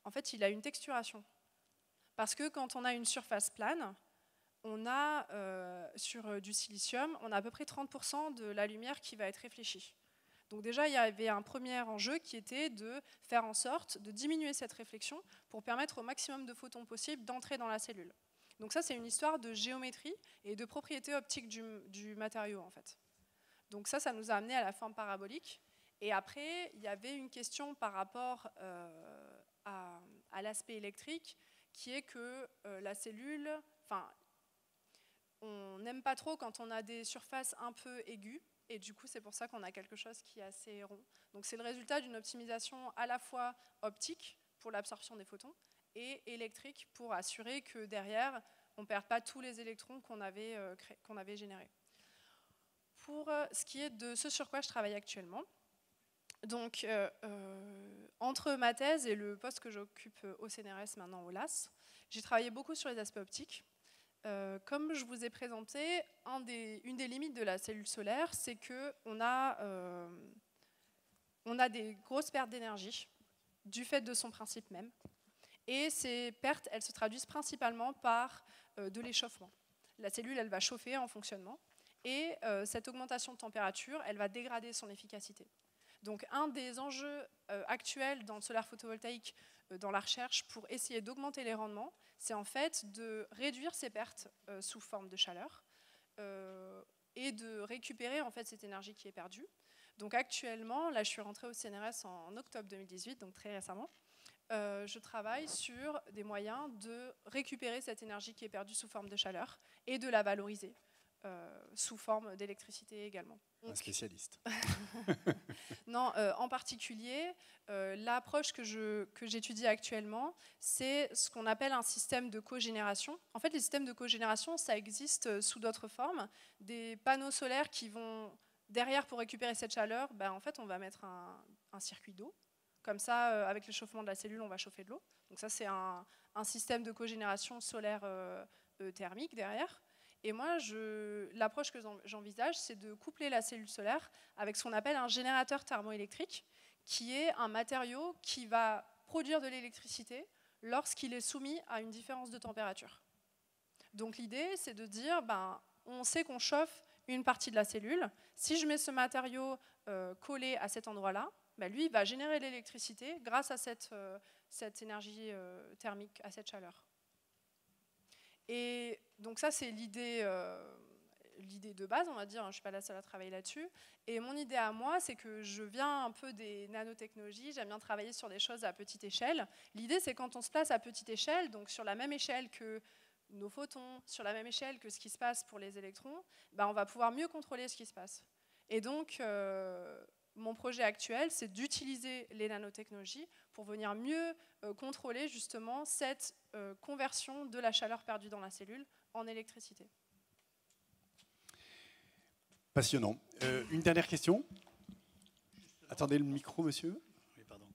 En fait il a une texturation. Parce que quand on a une surface plane, on a sur du silicium, on a à peu près 30% de la lumière qui va être réfléchie. Donc déjà, il y avait un premier enjeu qui était de faire en sorte de diminuer cette réflexion pour permettre au maximum de photons possibles d'entrer dans la cellule. Donc ça, c'est une histoire de géométrie et de propriétés optiques du matériau, en fait. Donc ça nous a amené à la forme parabolique. Et après, il y avait une question par rapport à l'aspect électrique, qui est que la cellule... On n'aime pas trop quand on a des surfaces un peu aiguës, et du coup c'est pour ça qu'on a quelque chose qui est assez rond. Donc c'est le résultat d'une optimisation à la fois optique pour l'absorption des photons et électrique pour assurer que derrière on ne perde pas tous les électrons qu'on avait générés. Pour ce qui est de ce sur quoi je travaille actuellement, donc entre ma thèse et le poste que j'occupe au CNRS maintenant au LAS, j'ai travaillé beaucoup sur les aspects optiques. Comme je vous ai présenté, une des limites de la cellule solaire, c'est qu'on a des grosses pertes d'énergie du fait de son principe même. Et ces pertes, elles se traduisent principalement par de l'échauffement. La cellule, elle va chauffer en fonctionnement. Et cette augmentation de température, elle va dégrader son efficacité. Donc un des enjeux actuels dans le solaire photovoltaïque, dans la recherche pour essayer d'augmenter les rendements, c'est en fait de réduire ces pertes sous forme de chaleur et de récupérer en fait cette énergie qui est perdue. Donc actuellement, là je suis rentrée au CNRS en octobre 2018, donc très récemment, je travaille sur des moyens de récupérer cette énergie qui est perdue sous forme de chaleur et de la valoriser sous forme d'électricité également. Un spécialiste. Non, en particulier, l'approche que j'étudie actuellement, c'est ce qu'on appelle un système de cogénération. En fait, les systèmes de cogénération, ça existe sous d'autres formes. Des panneaux solaires qui vont derrière pour récupérer cette chaleur, en fait, on va mettre un circuit d'eau. Comme ça, avec l'échauffement de la cellule, on va chauffer de l'eau. Donc ça, c'est un système de cogénération solaire thermique derrière. Et moi, l'approche que j'envisage, c'est de coupler la cellule solaire avec ce qu'on appelle un générateur thermoélectrique, qui est un matériau qui va produire de l'électricité lorsqu'il est soumis à une différence de température. Donc l'idée, c'est de dire, on sait qu'on chauffe une partie de la cellule. Si je mets ce matériau collé à cet endroit-là, lui, il va générer l'électricité grâce à cette énergie thermique, à cette chaleur. Et donc ça, c'est l'idée de base, on va dire. Je ne suis pas la seule à travailler là-dessus. Et mon idée à moi, c'est que je viens un peu des nanotechnologies. J'aime bien travailler sur des choses à petite échelle. L'idée, c'est quand on se place à petite échelle, donc sur la même échelle que nos photons, sur la même échelle que ce qui se passe pour les électrons, on va pouvoir mieux contrôler ce qui se passe. Et donc, mon projet actuel, c'est d'utiliser les nanotechnologies pour venir mieux contrôler justement cette conversion de la chaleur perdue dans la cellule en électricité. Passionnant. Une dernière question. Attendez le micro, monsieur. Oui, pardon.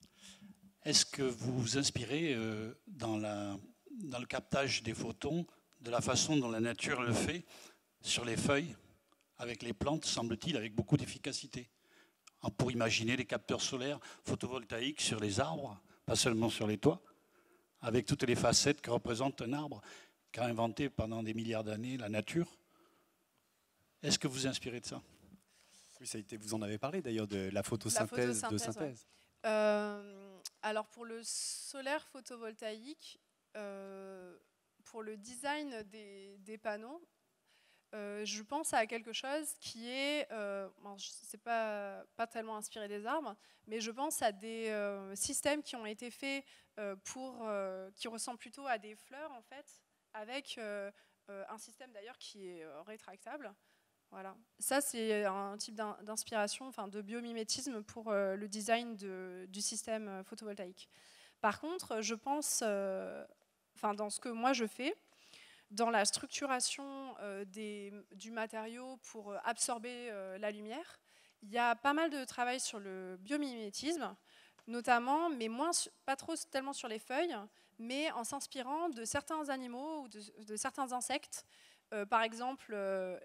Est-ce que vous vous inspirez dans le captage des photons de la façon dont la nature le fait sur les feuilles, avec les plantes, semble-t-il, avec beaucoup d'efficacité? Pour imaginer des capteurs solaires photovoltaïques sur les arbres, pas seulement sur les toits, avec toutes les facettes que représente un arbre qu'a inventé pendant des milliards d'années la nature. Est-ce que vous vous inspirez de ça? Oui, ça a été, vous en avez parlé d'ailleurs de la photosynthèse. Ouais. Alors pour le solaire photovoltaïque, pour le design des panneaux, je pense à quelque chose qui est, c'est pas tellement inspiré des arbres, mais je pense à des systèmes qui ont été faits qui ressemblent plutôt à des fleurs en fait, avec un système d'ailleurs qui est rétractable. Voilà. Ça c'est un type d'inspiration, de biomimétisme pour le design du système photovoltaïque. Par contre, je pense, dans ce que moi je fais, dans la structuration du matériau pour absorber la lumière, il y a pas mal de travail sur le biomimétisme, notamment, mais pas trop tellement sur les feuilles, mais en s'inspirant de certains animaux ou de certains insectes, par exemple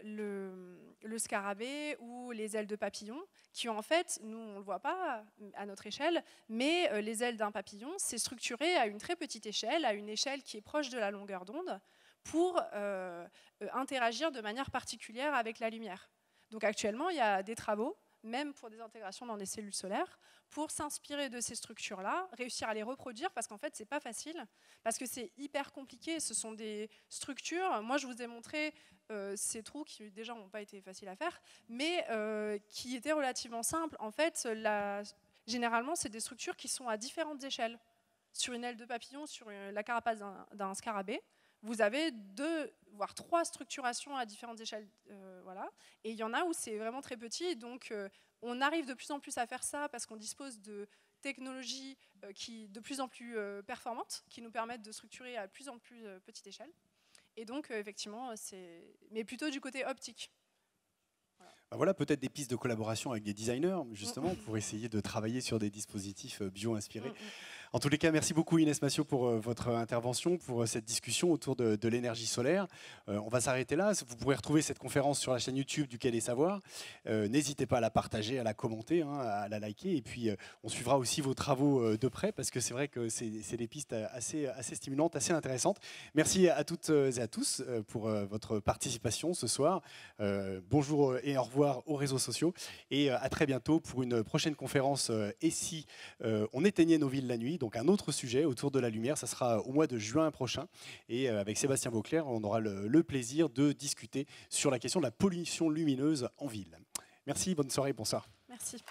le scarabée ou les ailes de papillon, qui ont en fait, nous on ne le voit pas à notre échelle, mais les ailes d'un papillon, c'est structuré à une très petite échelle, à une échelle qui est proche de la longueur d'onde, pour interagir de manière particulière avec la lumière. Donc actuellement, il y a des travaux, même pour des intégrations dans des cellules solaires, pour s'inspirer de ces structures-là, réussir à les reproduire, parce qu'en fait, c'est pas facile, parce que c'est hyper compliqué. Ce sont des structures, moi je vous ai montré ces trous qui déjà n'ont pas été faciles à faire, mais qui étaient relativement simples. En fait, généralement, c'est des structures qui sont à différentes échelles. Sur une aile de papillon, sur la carapace d'un scarabée, vous avez 2, voire 3 structurations à différentes échelles. Voilà. Et il y en a où c'est vraiment très petit. Donc, on arrive de plus en plus à faire ça parce qu'on dispose de technologies de plus en plus performantes qui nous permettent de structurer à plus en plus petite échelle. Et donc, effectivement, mais plutôt du côté optique. Voilà, peut-être des pistes de collaboration avec des designers, justement, pour essayer de travailler sur des dispositifs bio-inspirés. En tous les cas, merci beaucoup Inès Massiot pour votre intervention, pour cette discussion autour de l'énergie solaire. On va s'arrêter là. Vous pourrez retrouver cette conférence sur la chaîne YouTube du Quai des Savoirs. N'hésitez pas à la partager, à la commenter, à la liker. Et puis, on suivra aussi vos travaux de près, parce que c'est vrai que c'est des pistes assez stimulantes, assez intéressantes. Merci à toutes et à tous pour votre participation ce soir. Bonjour et au revoir aux réseaux sociaux. Et à très bientôt pour une prochaine conférence. Et si on éteignait nos villes la nuit, donc un autre sujet autour de la lumière, ça sera au mois de juin prochain. Et avec Sébastien Vauclair, on aura le plaisir de discuter sur la question de la pollution lumineuse en ville. Merci, bonne soirée, bonsoir. Merci.